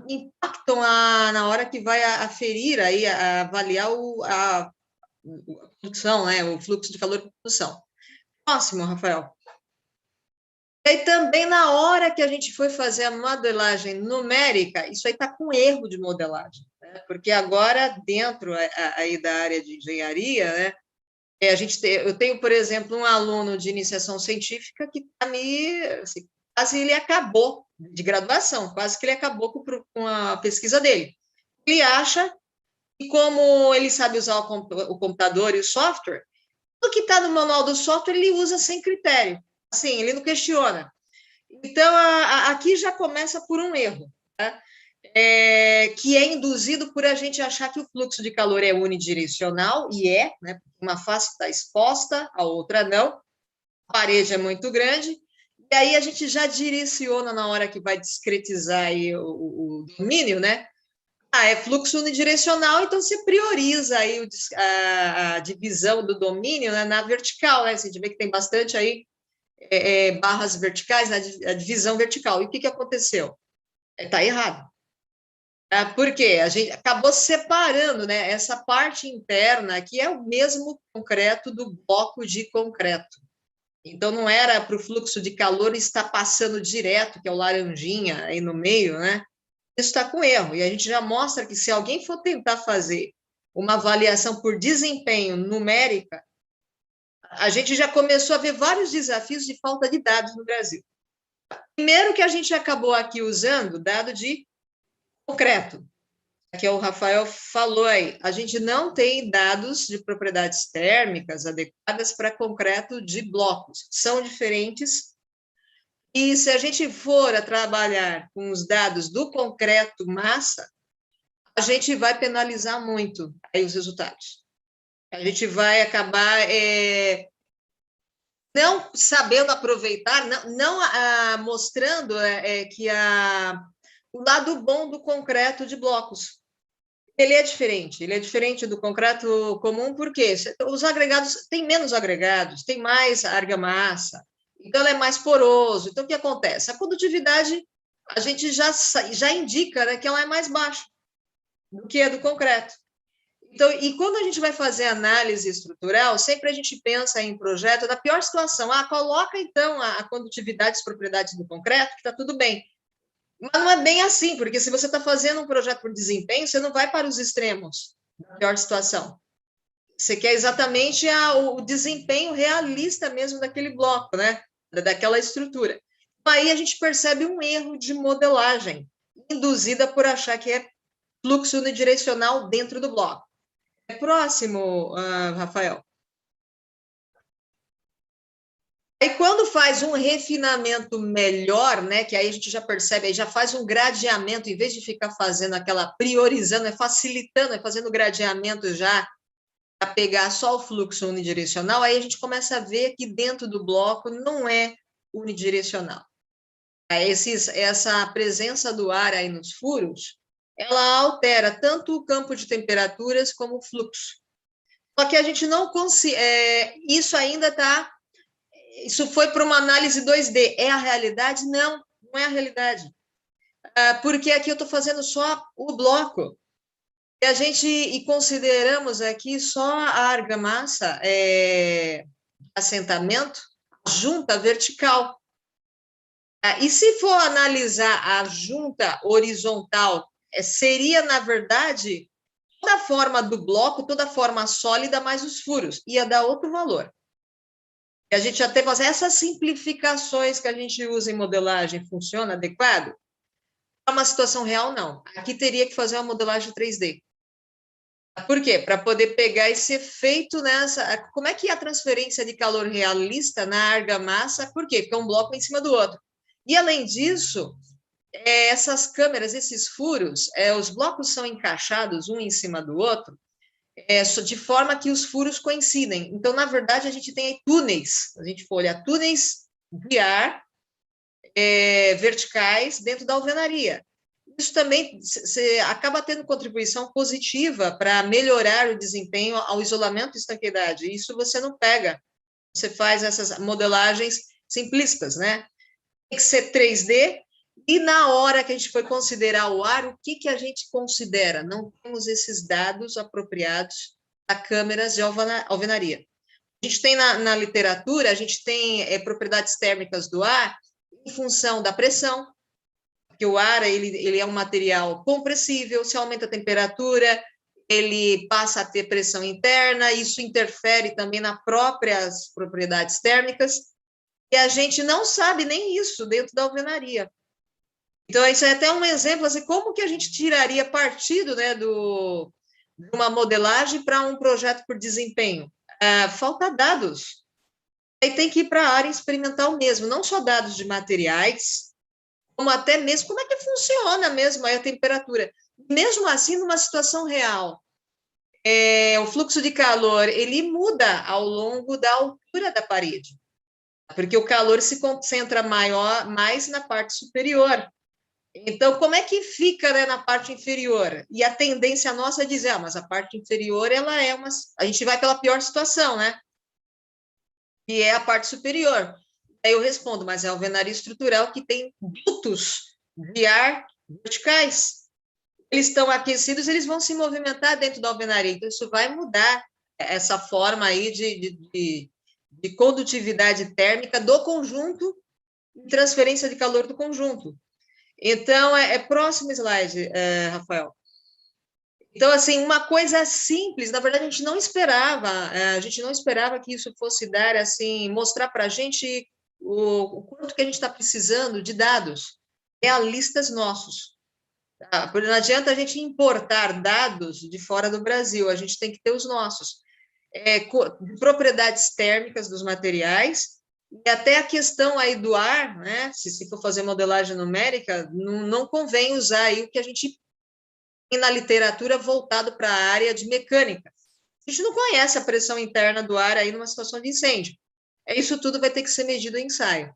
impactam na hora que vai aferir, aí, avaliar a produção, né, o fluxo de calor de produção. Próximo, Rafael. E também na hora que a gente foi fazer a modelagem numérica, isso aí está com erro de modelagem, né? Porque agora, dentro aí da área de engenharia, né, eu tenho, por exemplo, um aluno de iniciação científica que assim, quase ele acabou de graduação, quase que ele acabou com a pesquisa dele. Ele acha que, como ele sabe usar o computador e o software, tudo que está no manual do software ele usa sem critério. Assim, ele não questiona. Então, aqui já começa por um erro, tá? Que é induzido por a gente achar que o fluxo de calor é unidirecional, e né? Uma face está exposta, a outra não, a parede é muito grande, e aí a gente já direciona na hora que vai discretizar aí o domínio, né? É fluxo unidirecional, então você prioriza aí a divisão do domínio, né, na vertical, né? Você vê que tem bastante aí barras verticais, na divisão vertical. E o que aconteceu? Está errado. Por quê? A gente acabou separando, né, essa parte interna, que é o mesmo concreto do bloco de concreto. Então, não era para o fluxo de calor estar passando direto, que é o laranjinha aí no meio, né? Isso está com erro. E a gente já mostra que se alguém for tentar fazer uma avaliação por desempenho numérica, a gente já começou a ver vários desafios de falta de dados no Brasil. Primeiro que a gente acabou aqui usando dado de concreto, que o Rafael falou aí, a gente não tem dados de propriedades térmicas adequadas para concreto de blocos, são diferentes, e se a gente for a trabalhar com os dados do concreto massa, a gente vai penalizar muito aí os resultados. A gente vai acabar não sabendo aproveitar, não mostrando que o lado bom do concreto de blocos. Ele é diferente do concreto comum, porque os agregados, tem menos agregados, tem mais argamassa, então ele é mais poroso. Então, o que acontece? A condutividade, a gente já indica, né, que ela é mais baixa do que a do concreto. Então, e quando a gente vai fazer análise estrutural, sempre a gente pensa em projeto da pior situação. Coloca, então, a condutividade, as propriedades do concreto, que está tudo bem. Mas não é bem assim, porque se você está fazendo um projeto por desempenho, você não vai para os extremos da pior situação. Você quer exatamente o desempenho realista mesmo daquele bloco, né? Daquela estrutura. Aí a gente percebe um erro de modelagem, induzida por achar que é fluxo unidirecional dentro do bloco. Próximo, Rafael. Aí, quando faz um refinamento melhor, né, que aí a gente já percebe, aí já faz um gradeamento, em vez de ficar fazendo aquela, priorizando, facilitando, fazendo gradeamento já, para pegar só o fluxo unidirecional, aí a gente começa a ver que dentro do bloco não é unidirecional. Essa presença do ar aí nos furos, ela altera tanto o campo de temperaturas como o fluxo. Só que a gente não consegue, isso ainda está, isso foi para uma análise 2D, é a realidade? Não, não é a realidade. Porque aqui eu estou fazendo só o bloco, e consideramos aqui só a argamassa, assentamento, junta vertical. E se for analisar a junta horizontal, seria, na verdade, toda a forma do bloco, toda a forma sólida, mais os furos, ia dar outro valor. E a gente já teve essas simplificações que a gente usa em modelagem, funciona adequado? Para uma situação real, não. Aqui teria que fazer uma modelagem 3D. Por quê? Para poder pegar esse efeito nessa... Como é que é a transferência de calor realista na argamassa? Por quê? Porque é um bloco em cima do outro. E, além disso, essas câmeras, esses furos, os blocos são encaixados um em cima do outro, de forma que os furos coincidem. Então, na verdade, a gente tem aí túneis. A gente for olhar túneis de ar verticais dentro da alvenaria. Isso também acaba tendo contribuição positiva para melhorar o desempenho ao isolamento e estanqueidade. Isso você não pega. Você faz essas modelagens simplistas, né? Tem que ser 3D, e na hora que a gente foi considerar o ar, o que a gente considera? Não temos esses dados apropriados a câmeras de alvenaria. A gente tem na literatura, a gente tem propriedades térmicas do ar em função da pressão, porque o ar ele é um material compressível, se aumenta a temperatura, ele passa a ter pressão interna, isso interfere também nas próprias propriedades térmicas, e a gente não sabe nem isso dentro da alvenaria. Então, isso é até um exemplo, assim, como que a gente tiraria partido, né, de uma modelagem para um projeto por desempenho? Falta dados. Aí tem que ir para a área experimental mesmo, não só dados de materiais, como até mesmo como é que funciona mesmo aí a temperatura. Mesmo assim, numa situação real, o fluxo de calor, ele muda ao longo da altura da parede, porque o calor se concentra mais na parte superior. Então, como é que fica, né, na parte inferior? E a tendência nossa é dizer, mas a parte inferior, ela é a gente vai pela pior situação, né? Que é a parte superior. Aí eu respondo, mas é a alvenaria estrutural que tem dutos de ar verticais. Eles estão aquecidos, eles vão se movimentar dentro da alvenaria. Então, isso vai mudar essa forma aí de condutividade térmica do conjunto e transferência de calor do conjunto. Então, próximo slide, Rafael. Então, assim, uma coisa simples, na verdade, a gente não esperava que isso fosse dar, assim, mostrar para a gente o quanto que a gente está precisando de dados realistas nossos. Tá? Porque não adianta a gente importar dados de fora do Brasil, a gente tem que ter os nossos. Propriedades térmicas dos materiais, e até a questão aí do ar, né? Se for fazer modelagem numérica, não convém usar aí o que a gente tem na literatura voltado para a área de mecânica. A gente não conhece a pressão interna do ar aí numa situação de incêndio. Isso tudo vai ter que ser medido em ensaio.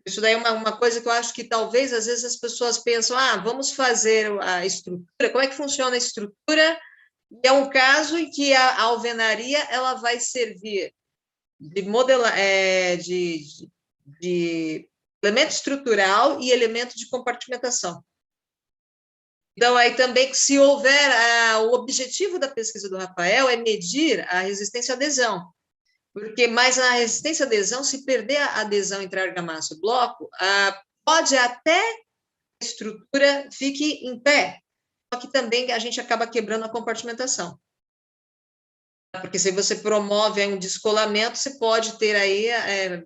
Isso daí é uma coisa que eu acho que talvez, às vezes, as pessoas pensam, vamos fazer a estrutura, como é que funciona a estrutura? E é um caso em que a alvenaria ela vai servir de elemento estrutural e elemento de compartimentação. Então, aí também, se houver, o objetivo da pesquisa do Rafael é medir a resistência à adesão, porque mais a resistência à adesão, se perder a adesão entre argamassa e bloco, pode até a estrutura fique em pé, só que também a gente acaba quebrando a compartimentação. Porque se você promove aí um descolamento, você pode ter aí,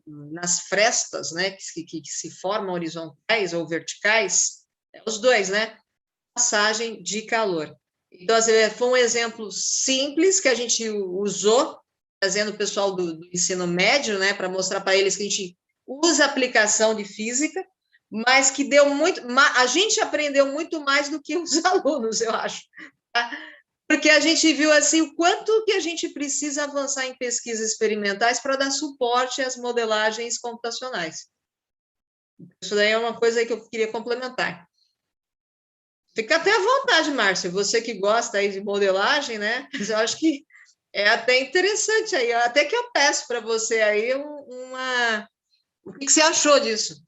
nas frestas, né, que se formam horizontais ou verticais, os dois, né, passagem de calor. Então, assim, foi um exemplo simples que a gente usou, trazendo o pessoal do ensino médio, né, para mostrar para eles que a gente usa aplicação de física, mas que deu muito, a gente aprendeu muito mais do que os alunos, eu acho, tá? Porque a gente viu assim o quanto que a gente precisa avançar em pesquisas experimentais para dar suporte às modelagens computacionais. Isso daí é uma coisa que eu queria complementar. Fica até à vontade, Márcio, você que gosta aí de modelagem, né? Eu acho que é até interessante aí, até que eu peço para você aí o que você achou disso?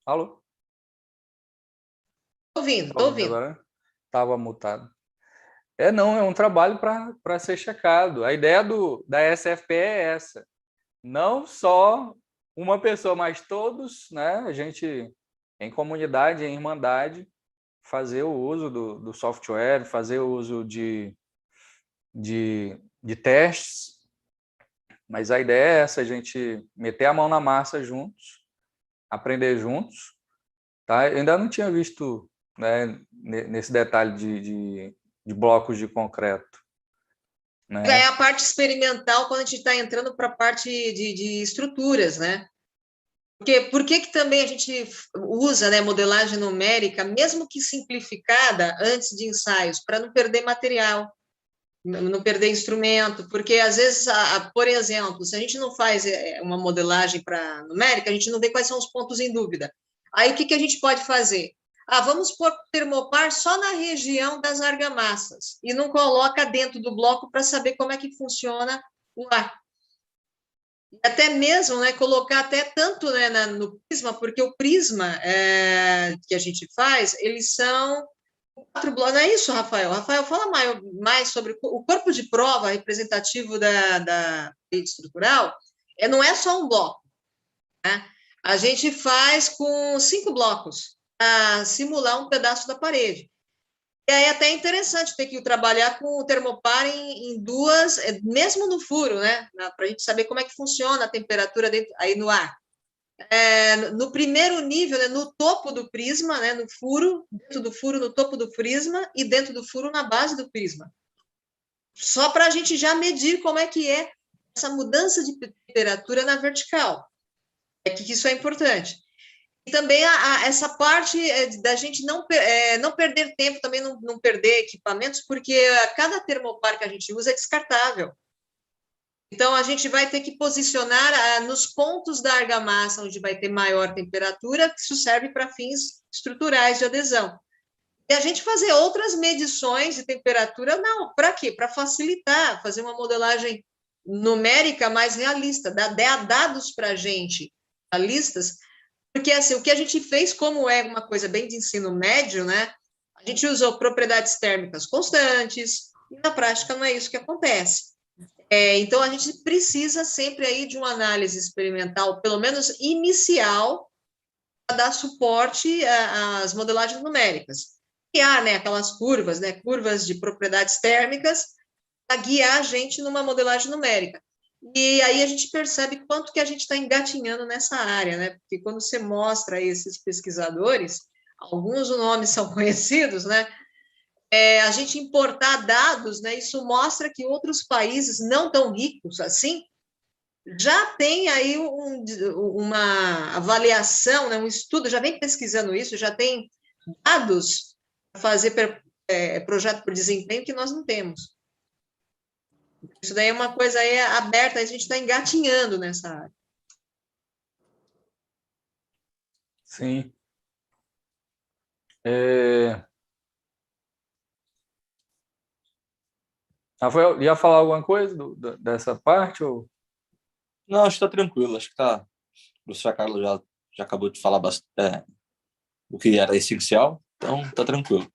Alô? Estou ouvindo. Agora estava mutado. Não, é um trabalho para ser checado. A ideia da SFP é essa. Não só uma pessoa, mas todos, né? A gente, em comunidade, em irmandade, fazer o uso do software, fazer o uso de testes. Mas a ideia é essa, a gente meter a mão na massa juntos, aprender juntos. Tá? Eu ainda não tinha visto, né, nesse detalhe de blocos de concreto. Né? É a parte experimental quando a gente está entrando para a parte de estruturas, né? Por que também a gente usa, né, modelagem numérica, mesmo que simplificada, antes de ensaios, para não perder material, não perder instrumento, porque às vezes, por exemplo, se a gente não faz uma modelagem para numérica, a gente não vê quais são os pontos em dúvida. Aí o que a gente pode fazer? Vamos pôr termopar só na região das argamassas e não coloca dentro do bloco para saber como é que funciona o ar. Até mesmo, né, colocar até tanto, né, no prisma, porque o prisma que a gente faz, eles são 4 blocos. Não é isso, Rafael? Rafael, fala mais sobre o corpo de prova representativo da rede estrutural. Não é só um bloco, né? A gente faz com 5 blocos para simular um pedaço da parede. E aí até é interessante ter que trabalhar com o termopar em duas, mesmo no furo, né? Para a gente saber como é que funciona a temperatura dentro, aí no ar. No primeiro nível, né, no topo do prisma, né, no furo, dentro do furo, no topo do prisma, e dentro do furo, na base do prisma. Só para a gente já medir como é que é essa mudança de temperatura na vertical. Que isso é importante. E também essa parte da gente não perder tempo, também não perder equipamentos, porque cada termopar que a gente usa é descartável. Então, a gente vai ter que posicionar nos pontos da argamassa, onde vai ter maior temperatura, que isso serve para fins estruturais de adesão. E a gente fazer outras medições de temperatura, não, para quê? Para facilitar, fazer uma modelagem numérica mais realista, dar dados para a gente realistas, porque assim, o que a gente fez, como é uma coisa bem de ensino médio, né? A gente usou propriedades térmicas constantes, e na prática não é isso que acontece. Então, a gente precisa sempre aí de uma análise experimental, pelo menos inicial, para dar suporte às modelagens numéricas. Criar, né, aquelas curvas, né, curvas de propriedades térmicas, para guiar a gente numa modelagem numérica. E aí a gente percebe quanto que a gente está engatinhando nessa área, né? Porque quando você mostra a esses pesquisadores, alguns nomes são conhecidos, né? A gente importar dados, né? Isso mostra que outros países não tão ricos assim já tem aí uma avaliação, né? Um estudo, já vem pesquisando isso, já tem dados para fazer projeto por desempenho que nós não temos. Isso daí é uma coisa aí aberta, a gente está engatinhando nessa área. Sim. Rafael, ia falar alguma coisa dessa parte? Ou... Não, acho que está tranquilo. Acho que tá. O professor Carlos já acabou de falar bastante o que era essencial, então tá tranquilo.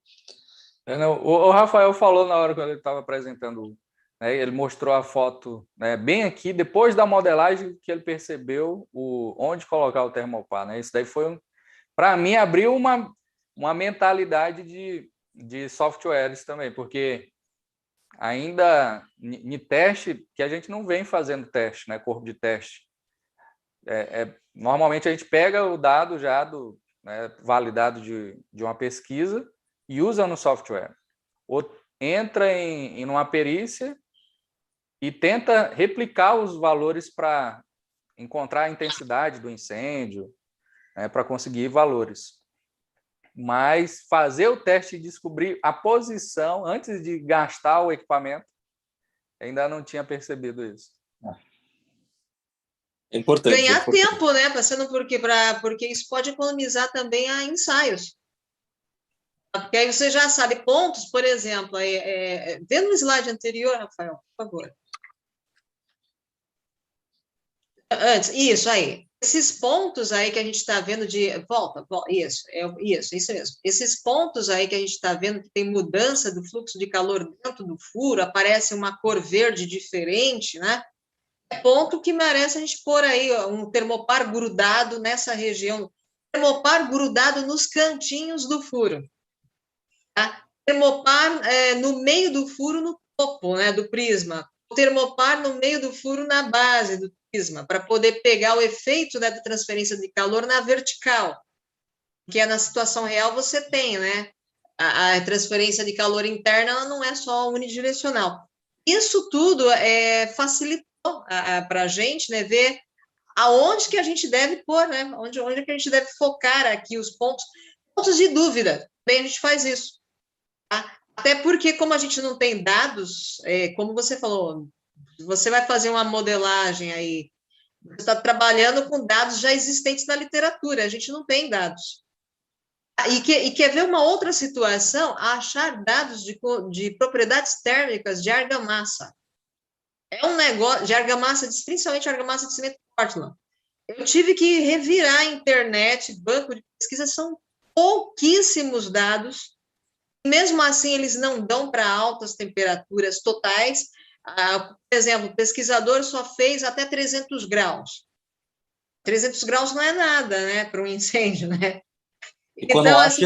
Não, o Rafael falou na hora que ele estava apresentando, né, ele mostrou a foto, né, bem aqui, depois da modelagem, que ele percebeu onde colocar o termopar. Né? Isso daí foi, para mim, abriu uma mentalidade de softwares também, porque ainda em teste, que a gente não vem fazendo teste, né, corpo de teste. Normalmente a gente pega o dado já né, validado de uma pesquisa e usa no software. Ou entra em uma perícia e tenta replicar os valores para encontrar a intensidade do incêndio, né, para conseguir valores. Mas fazer o teste e descobrir a posição antes de gastar o equipamento, ainda não tinha percebido isso. É importante. Ganhar tempo, né? Porque isso pode economizar também a ensaios. Porque aí você já sabe pontos, por exemplo, vê no slide anterior, Rafael, por favor. Antes, isso aí. Esses pontos aí que a gente está vendo volta, isso mesmo. Esses pontos aí que a gente está vendo que tem mudança do fluxo de calor dentro do furo, aparece uma cor verde diferente, né? É ponto que merece a gente pôr aí um termopar grudado nessa região, termopar grudado nos cantinhos do furo. Tá? Termopar no meio do furo, no topo, né, do prisma. O termopar no meio do furo, na base do prisma, para poder pegar o efeito, né, da transferência de calor na vertical. Porque na situação real você tem, né? A transferência de calor interna ela não é só unidirecional. Isso tudo facilitou para a gente, né, ver aonde que a gente deve pôr, né? Onde que a gente deve focar aqui os pontos de dúvida. Bem, a gente faz isso. Tá? Até porque, como a gente não tem dados, como você falou, você vai fazer uma modelagem aí, você está trabalhando com dados já existentes na literatura, a gente não tem dados. E quer ver uma outra situação? Achar dados de propriedades térmicas de argamassa. É um negócio de argamassa, principalmente argamassa de cimento Portland. Eu tive que revirar a internet, banco de pesquisa, são pouquíssimos dados. Mesmo assim, eles não dão para altas temperaturas totais. Por exemplo, o pesquisador só fez até 300 graus. 300 graus não é nada, né, para um incêndio, né? E quando então, acha,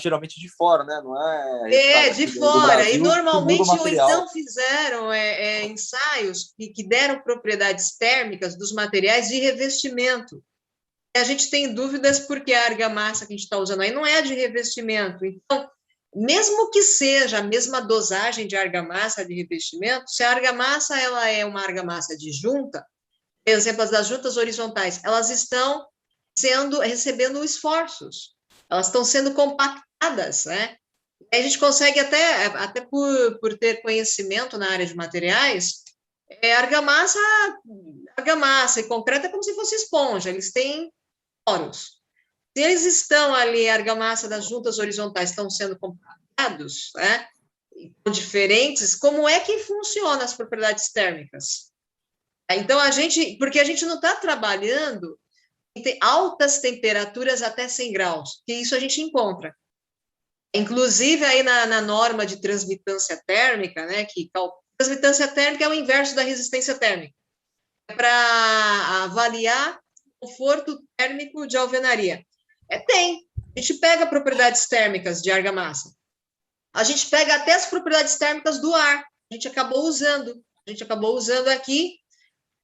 geralmente de fora, né? Não é de fora. Brasil, E normalmente ou material. então fizeram ensaios que deram propriedades térmicas dos materiais de revestimento. A gente tem dúvidas porque a argamassa que a gente está usando aí não é de revestimento. Então, mesmo que seja a mesma dosagem de argamassa de revestimento, se a argamassa ela é uma argamassa de junta, por exemplo, as das juntas horizontais, elas estão recebendo esforços, elas estão sendo compactadas, né? E a gente consegue até por ter conhecimento na área de materiais, argamassa e concreto é como se fosse esponja, eles têm poros. Se eles estão ali, a argamassa das juntas horizontais estão sendo compactados, né? Diferentes, como é que funcionam as propriedades térmicas? Então, porque a gente não está trabalhando em altas temperaturas até 100 graus, que isso a gente encontra. Inclusive, aí na norma de transmitância térmica, né, transmitância térmica é o inverso da resistência térmica, para avaliar o conforto térmico de alvenaria. Tem. A gente pega propriedades térmicas de argamassa. A gente pega até as propriedades térmicas do ar. A gente acabou usando aqui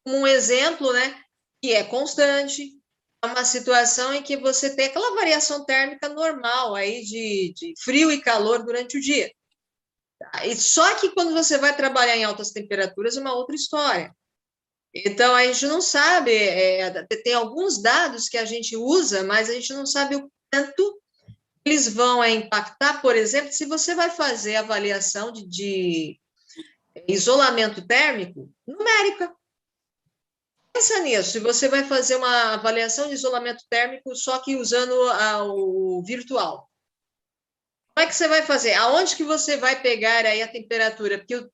como um exemplo, né, que é constante, é uma situação em que você tem aquela variação térmica normal aí de frio e calor durante o dia. E só que quando você vai trabalhar em altas temperaturas é uma outra história. Então, a gente não sabe, tem alguns dados que a gente usa, mas a gente não sabe o quanto eles vão impactar, por exemplo, se você vai fazer avaliação de isolamento térmico numérica. Pensa nisso, se você vai fazer uma avaliação de isolamento térmico, só que usando o virtual. Como é que você vai fazer? Aonde que você vai pegar aí a temperatura? Porque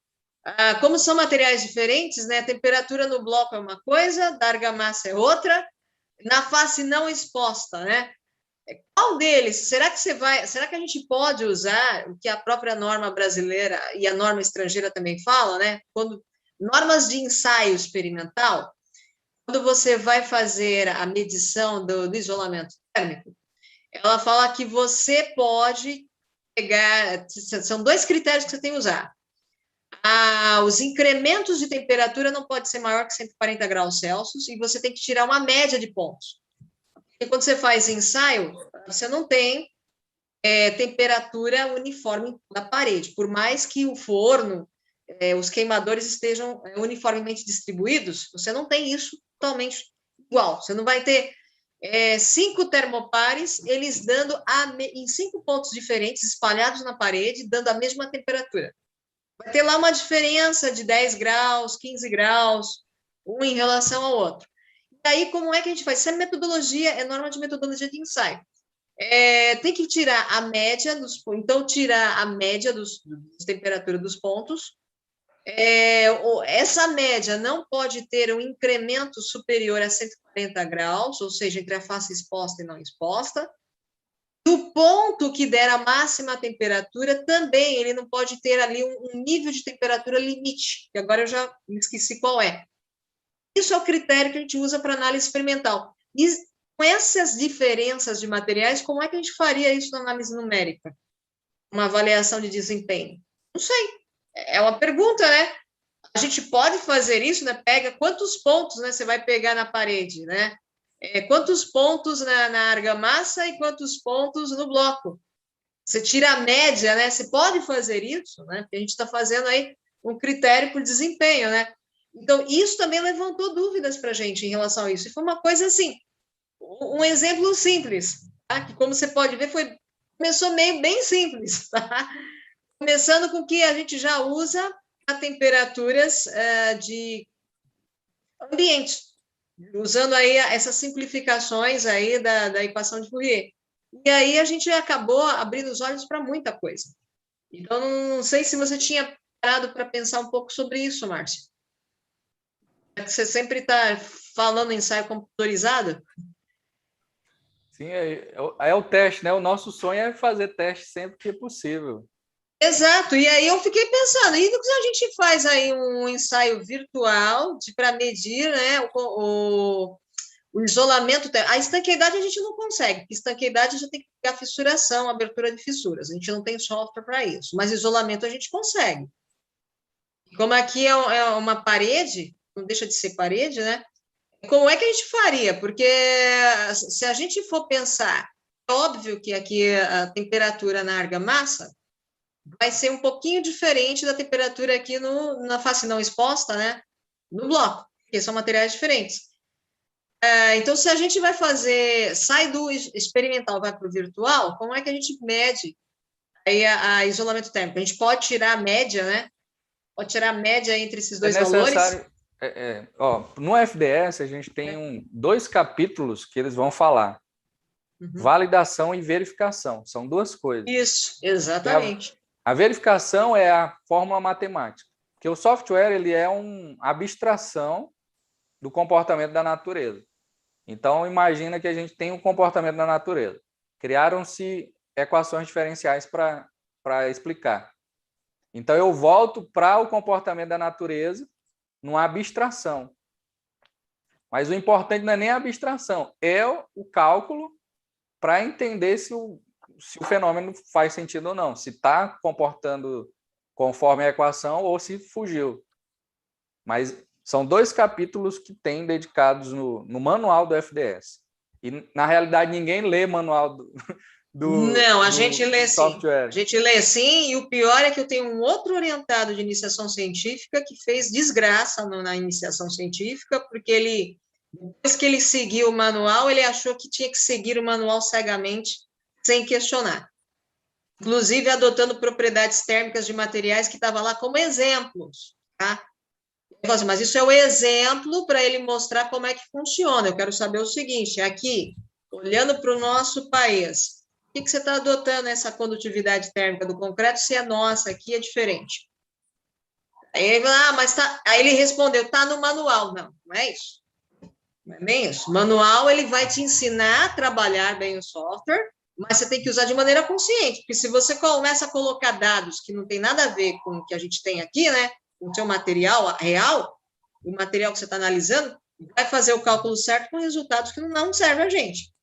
como são materiais diferentes, né? A temperatura no bloco é uma coisa, da argamassa é outra, na face não exposta, né? Qual deles? Será que a gente pode usar o que a própria norma brasileira e a norma estrangeira também fala, né? Normas de ensaio experimental, quando você vai fazer a medição do isolamento térmico, ela fala que você pode pegar, são 2 critérios que você tem que usar. Os incrementos de temperatura não pode ser maior que 140 graus Celsius e você tem que tirar uma média de pontos. Porque quando você faz ensaio, você não tem temperatura uniforme da parede. Por mais que o forno, os queimadores estejam uniformemente distribuídos, você não tem isso totalmente igual. Você não vai ter 5 termopares, eles dando em 5 pontos diferentes, espalhados na parede, dando a mesma temperatura. Vai ter lá uma diferença de 10 graus, 15 graus, um em relação ao outro. E aí, como é que a gente faz? Isso é metodologia, é norma de metodologia de ensaio. Tem que tirar a média, então tirar a média de temperatura dos pontos. Essa média não pode ter um incremento superior a 140 graus, ou seja, entre a face exposta e não exposta. Do ponto que der a máxima temperatura, também ele não pode ter ali um nível de temperatura limite, que agora eu já me esqueci qual é. Isso é o critério que a gente usa para análise experimental. E com essas diferenças de materiais, como é que a gente faria isso na análise numérica? Uma avaliação de desempenho? Não sei. É uma pergunta, né? A gente pode fazer isso, né? Pega quantos pontos, né, você vai pegar na parede, né? Quantos pontos na argamassa e quantos pontos no bloco? Você tira a média, né? Você pode fazer isso, né? Porque a gente está fazendo aí um critério por desempenho, né? Então, isso também levantou dúvidas para a gente em relação a isso. E foi uma coisa assim, um exemplo simples, tá? Que como você pode ver, começou meio bem simples, tá? Começando com que a gente já usa a temperaturas de ambiente, usando aí essas simplificações aí da equação de Fourier. E aí a gente acabou abrindo os olhos para muita coisa. Então, não sei se você tinha parado para pensar um pouco sobre isso, Márcia. Você sempre está falando em ensaio computadorizado? Sim, é o teste, né? O nosso sonho é fazer teste sempre que possível. Exato, e aí eu fiquei pensando, e se a gente faz aí um ensaio virtual para medir, né, o isolamento, a estanqueidade a gente não consegue, porque estanqueidade já tem que pegar fissuração, abertura de fissuras, a gente não tem software para isso, mas isolamento a gente consegue. Como aqui é uma parede, não deixa de ser parede, né? Como é que a gente faria? Porque se a gente for pensar, é óbvio que aqui a temperatura na argamassa vai ser um pouquinho diferente da temperatura aqui na face não exposta, né? No bloco, porque são materiais diferentes. Então, se a gente vai sai do experimental, vai para o virtual, como é que a gente mede aí a isolamento térmico? A gente pode tirar a média, né? Pode tirar a média entre esses dois valores? No FDS, a gente tem 2 capítulos que eles vão falar. Uhum. Validação e verificação. São 2 coisas. Isso, exatamente. A verificação é a fórmula matemática, porque o software ele é uma abstração do comportamento da natureza. Então, imagina que a gente tem um comportamento da natureza. Criaram-se equações diferenciais para explicar. Então, eu volto para o comportamento da natureza numa abstração. Mas o importante não é nem a abstração, é o cálculo para entender se o fenômeno faz sentido ou não, se está comportando conforme a equação ou se fugiu. Mas são 2 capítulos que tem dedicados no manual do FDS. E, na realidade, ninguém lê manual Não, a gente lê sim. Software. A gente lê sim, e o pior é que eu tenho um outro orientado de iniciação científica que fez desgraça na iniciação científica, porque depois que ele seguiu o manual, ele achou que tinha que seguir o manual cegamente, sem questionar. inclusive adotando propriedades térmicas de materiais que estavam lá como exemplos, tá? Mas isso é o exemplo para ele mostrar como é que funciona. Eu quero saber o seguinte, aqui, olhando para o nosso país, por que você está adotando essa condutividade térmica do concreto se a nossa aqui é diferente? Aí ele falou, mas tá. Aí ele respondeu, está no manual. Não, não é isso. Não é bem isso. O manual, ele vai te ensinar a trabalhar bem o software, mas você tem que usar de maneira consciente, porque se você começa a colocar dados que não tem nada a ver com o que a gente tem aqui, né, com o seu material real, o material que você está analisando, vai fazer o cálculo certo com resultados que não servem a gente.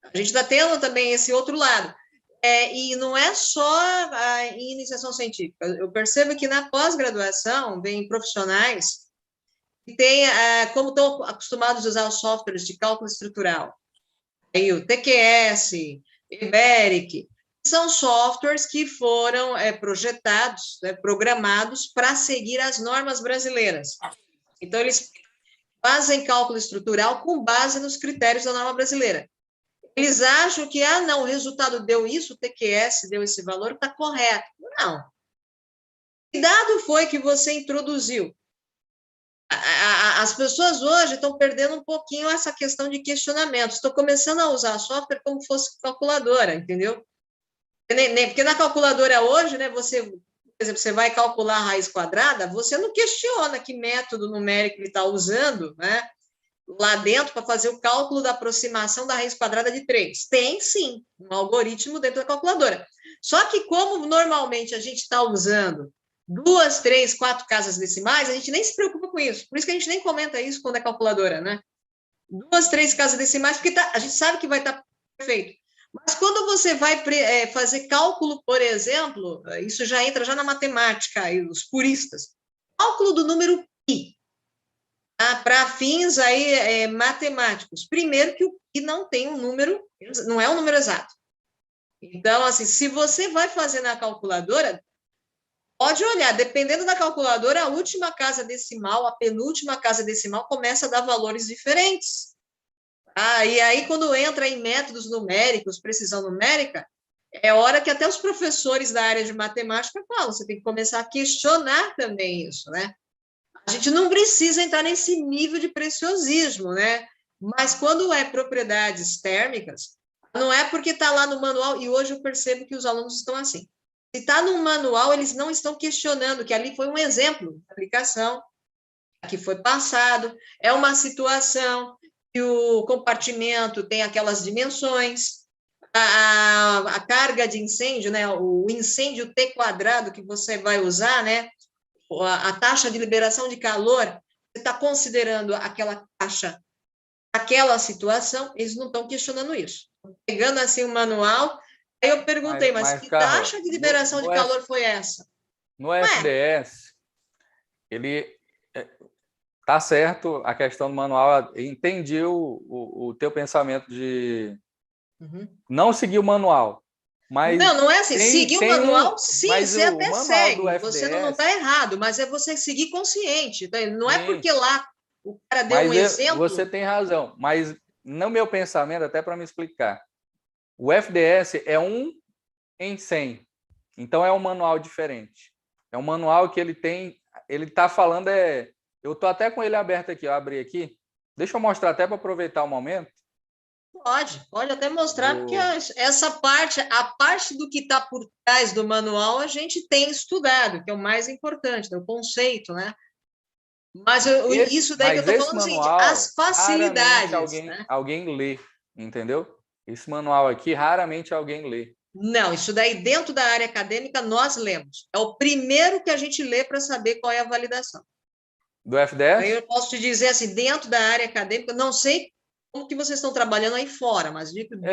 A gente está tendo também esse outro lado. E não é só a iniciação científica. Eu percebo que na pós-graduação vem profissionais que têm, como estão acostumados a usar os softwares de cálculo estrutural, aí o TQS, Iberic, são softwares que foram projetados, programados para seguir as normas brasileiras. Então, eles fazem cálculo estrutural com base nos critérios da norma brasileira. Eles acham que, não, o resultado deu isso, o TQS deu esse valor, está correto. Não. Que dado foi que você introduziu? As pessoas hoje estão perdendo um pouquinho essa questão de questionamento. Estou começando a usar software como fosse calculadora, entendeu? Porque na calculadora hoje, né, você, por exemplo, você vai calcular a raiz quadrada, você não questiona que método numérico ele está usando, né, lá dentro para fazer o cálculo da aproximação da raiz quadrada de 3. Tem, sim, um algoritmo dentro da calculadora. Só que como normalmente a gente está usando 2, 3, 4 casas decimais, a gente nem se preocupa com isso. Por isso que a gente nem comenta isso quando é calculadora, né? 2, 3 casas decimais, porque a gente sabe que vai estar perfeito. Mas quando você vai fazer cálculo, por exemplo, isso já entra já na matemática, aí, os puristas. Cálculo do número π, para fins aí, matemáticos. Primeiro que o π não tem um número, não é um número exato. Então, assim, se você vai fazer na calculadora, pode olhar, dependendo da calculadora, a última casa decimal, a penúltima casa decimal começa a dar valores diferentes. E aí, quando entra em métodos numéricos, precisão numérica, é hora que até os professores da área de matemática falam, você tem que começar a questionar também isso, né? A gente não precisa entrar nesse nível de preciosismo, né? Mas quando é propriedades térmicas, não é porque está lá no manual, e hoje eu percebo que os alunos estão assim. Se está no manual, eles não estão questionando, que ali foi um exemplo de aplicação que foi passado, é uma situação que o compartimento tem aquelas dimensões, a carga de incêndio, né, o incêndio T quadrado que você vai usar, né, a taxa de liberação de calor, você está considerando aquela taxa, aquela situação, eles não estão questionando isso. Pegando assim o manual, aí eu perguntei, mas que Carla, taxa de liberação de calor foi essa? No FDS, ele tá certo a questão do manual, entendi o teu pensamento de não seguir o manual. Mas não é assim, seguir o manual, sim, você até segue, você não está errado, mas é você seguir consciente, não é porque lá o cara deu um exemplo... Você tem razão, mas no meu pensamento, até para me explicar, o FDS é 1 em 100, então é um manual diferente. É um manual que ele está falando, eu estou até com ele aberto aqui, eu abri aqui, deixa eu mostrar até para aproveitar o momento. Pode até mostrar, porque essa parte, a parte do que está por trás do manual, a gente tem estudado, que é o mais importante, o conceito, né? Mas isso daí que eu estou falando, manual, as facilidades. Alguém lê, entendeu? Esse manual aqui, raramente alguém lê. Não, isso daí dentro da área acadêmica nós lemos. É o primeiro que a gente lê para saber qual é a validação. Do FDS? Aí eu posso te dizer assim, dentro da área acadêmica, não sei como que vocês estão trabalhando aí fora, mas dentro da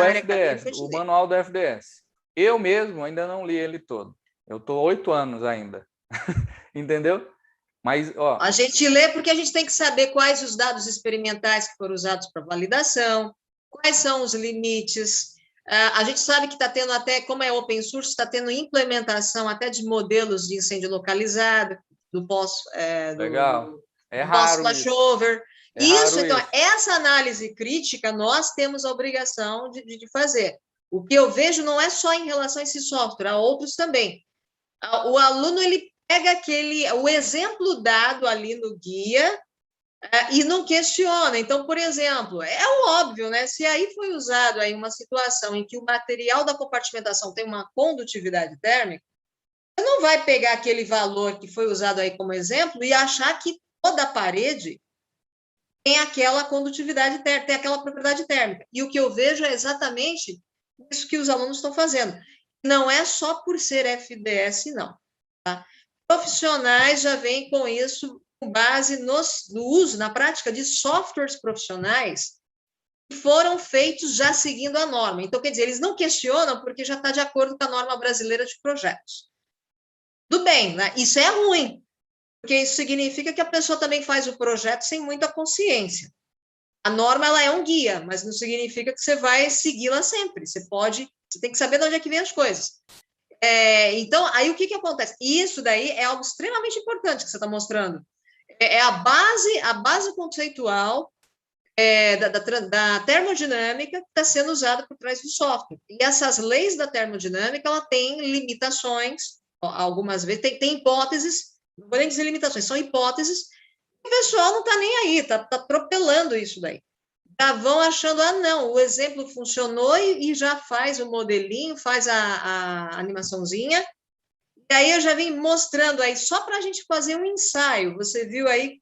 área acadêmica... O manual do FDS. Eu mesmo ainda não li ele todo. Eu estou 8 anos ainda. Entendeu? Mas, a gente lê porque a gente tem que saber quais os dados experimentais que foram usados para validação, quais são os limites. A gente sabe que está tendo até, como é open source, está tendo implementação até de modelos de incêndio localizado, do legal. É raro flashover. Então, essa análise crítica nós temos a obrigação de fazer. O que eu vejo não é só em relação a esse software, há outros também. O aluno, ele pega o exemplo dado ali no guia e não questiona. Então, por exemplo, é o óbvio, né? Se aí foi usado aí uma situação em que o material da compartimentação tem uma condutividade térmica, você não vai pegar aquele valor que foi usado aí como exemplo e achar que toda a parede tem aquela condutividade térmica, tem aquela propriedade térmica. E o que eu vejo é exatamente isso que os alunos estão fazendo. Não é só por ser FDS, não. Tá? Profissionais já vêm com isso com base no uso, na prática de softwares profissionais que foram feitos já seguindo a norma. Então, quer dizer, eles não questionam porque já está de acordo com a norma brasileira de projetos. Tudo bem, né? Isso é ruim, porque isso significa que a pessoa também faz o projeto sem muita consciência. A norma, ela é um guia, mas não significa que você vai segui-la sempre. Você tem que saber de onde é que vem as coisas. Então, aí o que acontece? Isso daí é algo extremamente importante que você está mostrando. É a base conceitual da termodinâmica que está sendo usada por trás do software. E essas leis da termodinâmica, ela tem limitações, algumas vezes, tem hipóteses, não vou nem dizer limitações, são hipóteses, e o pessoal não está nem aí, está atropelando isso daí. Já vão achando, não, o exemplo funcionou e já faz o modelinho, faz a animaçãozinha, e aí eu já vim mostrando aí, só para a gente fazer um ensaio, você viu aí,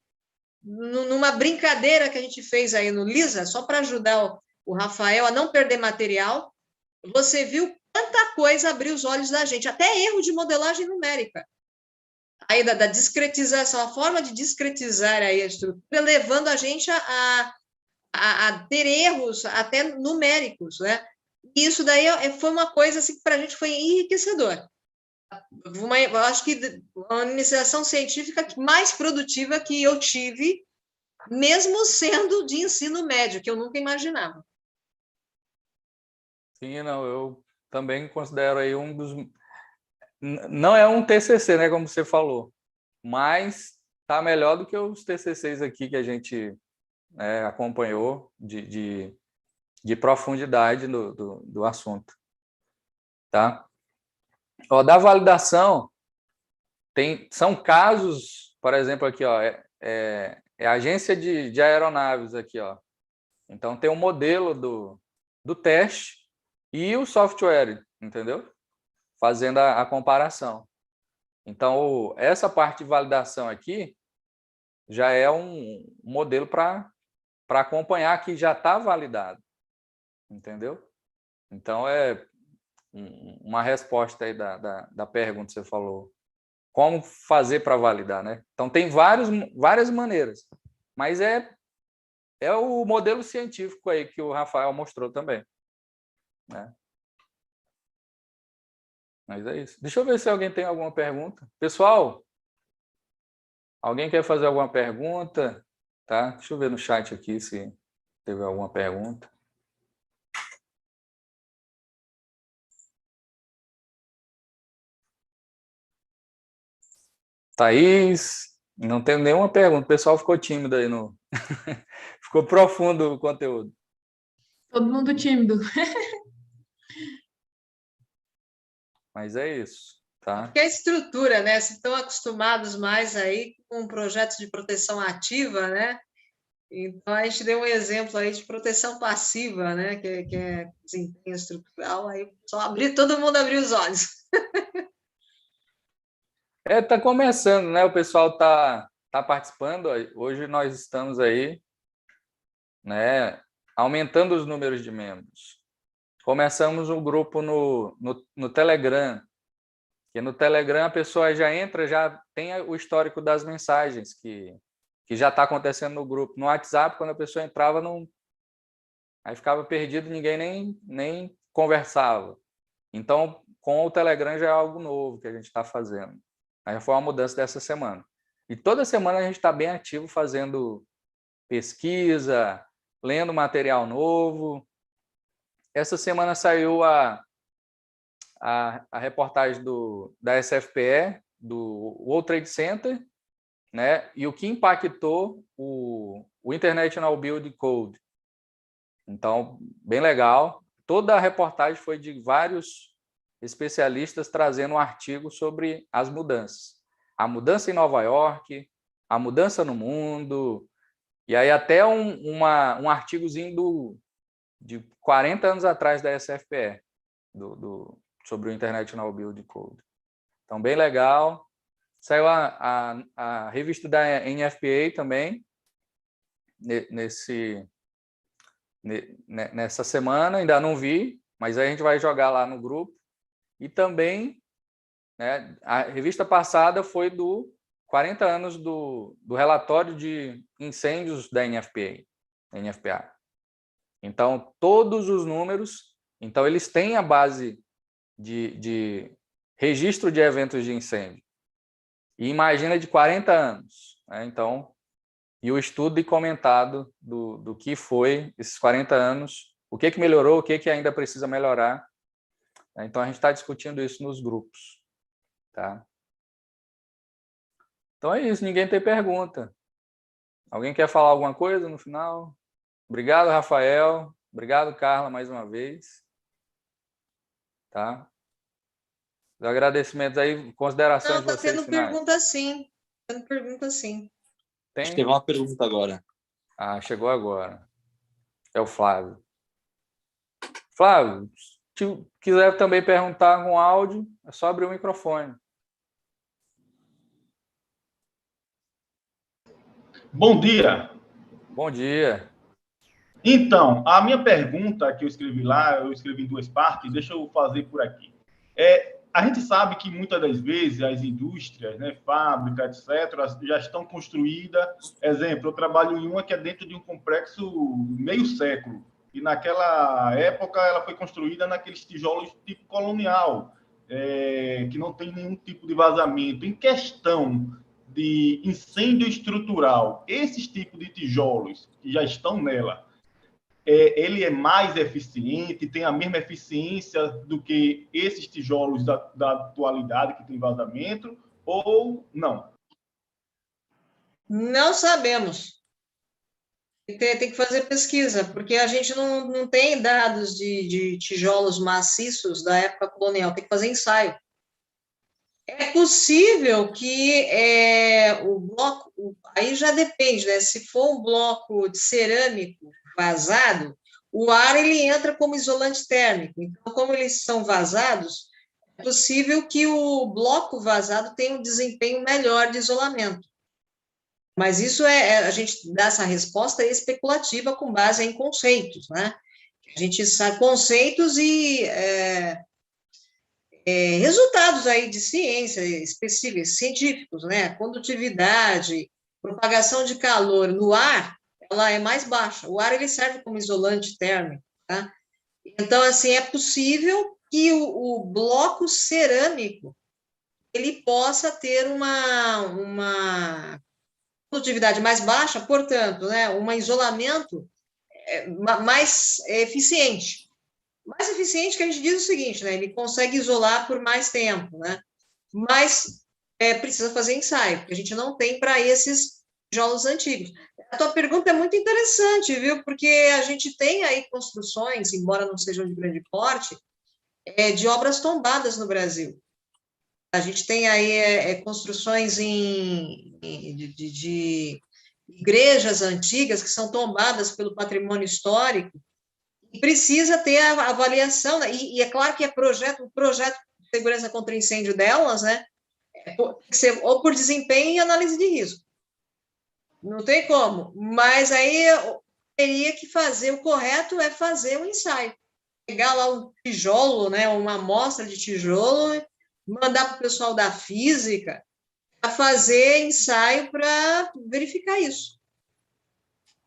numa brincadeira que a gente fez aí no Lisa, só para ajudar o Rafael a não perder material, você viu quanta coisa abriu os olhos da gente, até erro de modelagem numérica. Aí da discretização, a forma de discretizar aí a estrutura, levando a gente a ter erros até numéricos, né? E isso daí foi uma coisa assim, que para a gente foi enriquecedor. Eu acho que a iniciação científica mais produtiva que eu tive, mesmo sendo de ensino médio, que eu nunca imaginava. Sim, não, eu também considero aí um dos... Não é um TCC, né, como você falou, mas tá melhor do que os TCCs aqui que a gente acompanhou de profundidade do assunto, tá? Ó, da validação, são casos, por exemplo, aqui, ó, a agência de aeronaves aqui, ó. Então, tem um modelo do teste e o software, entendeu? Fazendo a comparação. Então, essa parte de validação aqui já é um modelo para acompanhar que já está validado, entendeu? Então, é uma resposta aí da pergunta que você falou. Como fazer para validar, né? Então, tem várias maneiras, mas é o modelo científico aí que o Rafael mostrou também, né? Mas é isso. Deixa eu ver se alguém tem alguma pergunta. Pessoal, alguém quer fazer alguma pergunta? Tá? Deixa eu ver no chat aqui se teve alguma pergunta. Thaís, não tem nenhuma pergunta. O pessoal ficou tímido aí. Ficou profundo o conteúdo. Todo mundo tímido. Mas é isso, tá? Porque a estrutura, né? Se estão acostumados mais aí com projetos de proteção ativa, né? Então, a gente deu um exemplo aí de proteção passiva, né? Que é desempenho estrutural, aí só todo mundo abriu os olhos. Tá começando, né? O pessoal tá participando. Hoje nós estamos aí, né? Aumentando os números de membros. Começamos um grupo no Telegram, que no Telegram a pessoa já entra, já tem o histórico das mensagens que já está acontecendo no grupo. No WhatsApp, quando a pessoa entrava, aí ficava perdido, ninguém nem conversava. Então, com o Telegram já é algo novo que a gente está fazendo. Aí foi uma mudança dessa semana. E toda semana a gente está bem ativo fazendo pesquisa, lendo material novo. Essa semana saiu a reportagem da SFPE, do World Trade Center, né? E o que impactou o International Building Code. Então, bem legal. toda a reportagem foi de vários especialistas trazendo um artigo sobre as mudanças. A mudança em Nova York, a mudança no mundo, e aí até um artigozinho de 40 anos atrás da SFPE, sobre o International Building Code. Então, bem legal. Saiu a revista da NFPA também, nessa semana, ainda não vi, mas aí a gente vai jogar lá no grupo. E também, né, a revista passada foi do 40 anos do relatório de incêndios da NFPA. Então, todos os números, então eles têm a base de registro de eventos de incêndio. E imagina de 40 anos. Né? Então, e o estudo e comentado do que foi esses 40 anos, o que melhorou, o que ainda precisa melhorar. Então, a gente está discutindo isso nos grupos. Tá? Então, é isso. Ninguém tem pergunta. Alguém quer falar alguma coisa no final? Obrigado, Rafael. Obrigado, Carla, mais uma vez. Tá? Os agradecimentos aí, considerações de vocês finais. Está tendo pergunta sim. Tendo pergunta sim. Tem? Acho que teve uma pergunta agora. Ah, chegou agora. É o Flávio. Flávio, se quiser também perguntar com áudio, é só abrir o microfone. Bom dia. Bom dia. Então, a minha pergunta que eu escrevi lá, eu escrevi em 2 partes, deixa eu fazer por aqui. A gente sabe que muitas das vezes as indústrias, né, fábricas, etc., já estão construídas. Exemplo, eu trabalho em uma que é dentro de um complexo meio século. E naquela época ela foi construída naqueles tijolos tipo colonial, que não tem nenhum tipo de vazamento. Em questão de incêndio estrutural, esses tipos de tijolos que já estão nela, ele é mais eficiente, tem a mesma eficiência do que esses tijolos da atualidade que tem vazamento, ou não? Não sabemos. Tem que fazer pesquisa, porque a gente não tem dados de tijolos maciços da época colonial, tem que fazer ensaio. É possível que o bloco, aí já depende, né? Se for um bloco de cerâmico vazado, o ar ele entra como isolante térmico. Então, como eles são vazados, é possível que o bloco vazado tenha um desempenho melhor de isolamento. Mas isso a gente dá essa resposta especulativa com base em conceitos, né? A gente sabe conceitos e resultados aí de ciência específicos, científicos, né? Condutividade, propagação de calor no ar, ela é mais baixa. O ar ele serve como isolante térmico, tá? Então, assim, é possível que o bloco cerâmico ele possa ter uma condutividade mais baixa, portanto, né, um isolamento mais eficiente. Mais eficiente que a gente diz o seguinte, né, ele consegue isolar por mais tempo, né, mas precisa fazer ensaio, porque a gente não tem para esses tijolos antigos. A tua pergunta é muito interessante, viu, porque a gente tem aí construções, embora não sejam de grande porte, de obras tombadas no Brasil. A gente tem aí construções de igrejas antigas que são tombadas pelo patrimônio histórico e precisa ter a avaliação, né? E é claro que o projeto de segurança contra incêndio delas, né, tem que ser ou por desempenho e análise de risco. Não tem como, mas aí teria que fazer, o correto é fazer um ensaio. Pegar lá um tijolo, né, uma amostra de tijolo, mandar para o pessoal da física a fazer ensaio para verificar isso.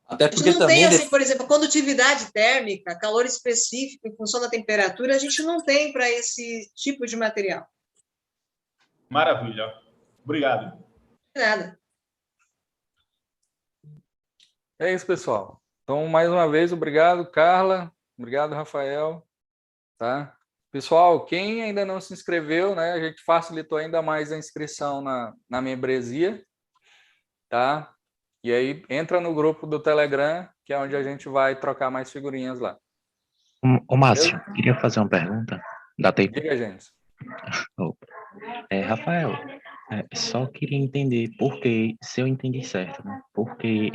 Até porque a gente não também tem, assim, por exemplo, condutividade térmica, calor específico em função da temperatura, a gente não tem para esse tipo de material. Maravilha. Obrigado. De nada. É isso, pessoal. Então, mais uma vez, obrigado, Carla. Obrigado, Rafael. Tá? Pessoal, quem ainda não se inscreveu, né, a gente facilitou ainda mais a inscrição na membresia, tá? E aí entra no grupo do Telegram, que é onde a gente vai trocar mais figurinhas lá. Ô, Márcio, queria fazer uma pergunta. Dá tempo? Diga, gente. Rafael, só queria entender porque, se eu entendi certo, né? Porque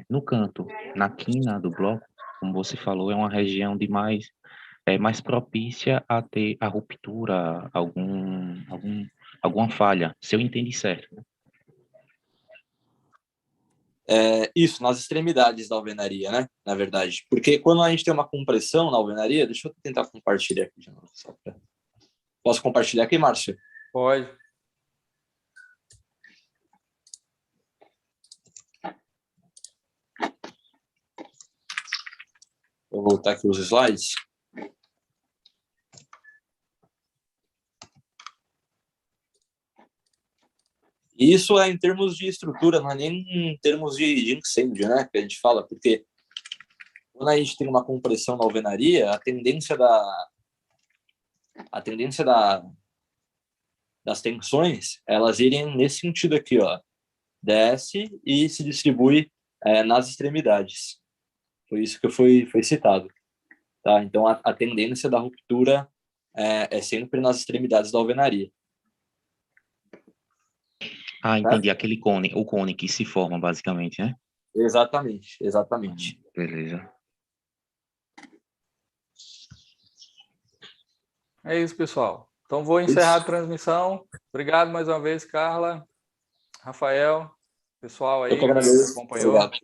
no canto, na quina do bloco, como você falou, é uma região de mais propícia a ter a ruptura, alguma falha, se eu entendi certo, né? Isso, nas extremidades da alvenaria, né? Na verdade. Porque quando a gente tem uma compressão na alvenaria, deixa eu tentar compartilhar aqui de novo. Posso compartilhar aqui, Márcio? Pode. Vou voltar aqui os slides. Isso é em termos de estrutura, não é nem em termos de incêndio, né? Que a gente fala, porque quando a gente tem uma compressão na alvenaria, a tendência das tensões, elas irem nesse sentido aqui, ó. Desce e se distribui nas extremidades. Foi isso que foi citado. Tá? Então, a tendência da ruptura é sempre nas extremidades da alvenaria. Ah, entendi. Aquele cone, o cone que se forma, basicamente, né? Exatamente, exatamente. Beleza. É isso, pessoal. Então, vou encerrar a transmissão. Obrigado mais uma vez, Carla, Rafael, pessoal aí Eu que agradeço. acompanhou. Obrigado.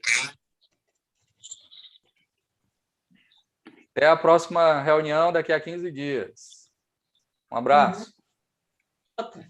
Até a próxima reunião daqui a 15 dias. Um abraço.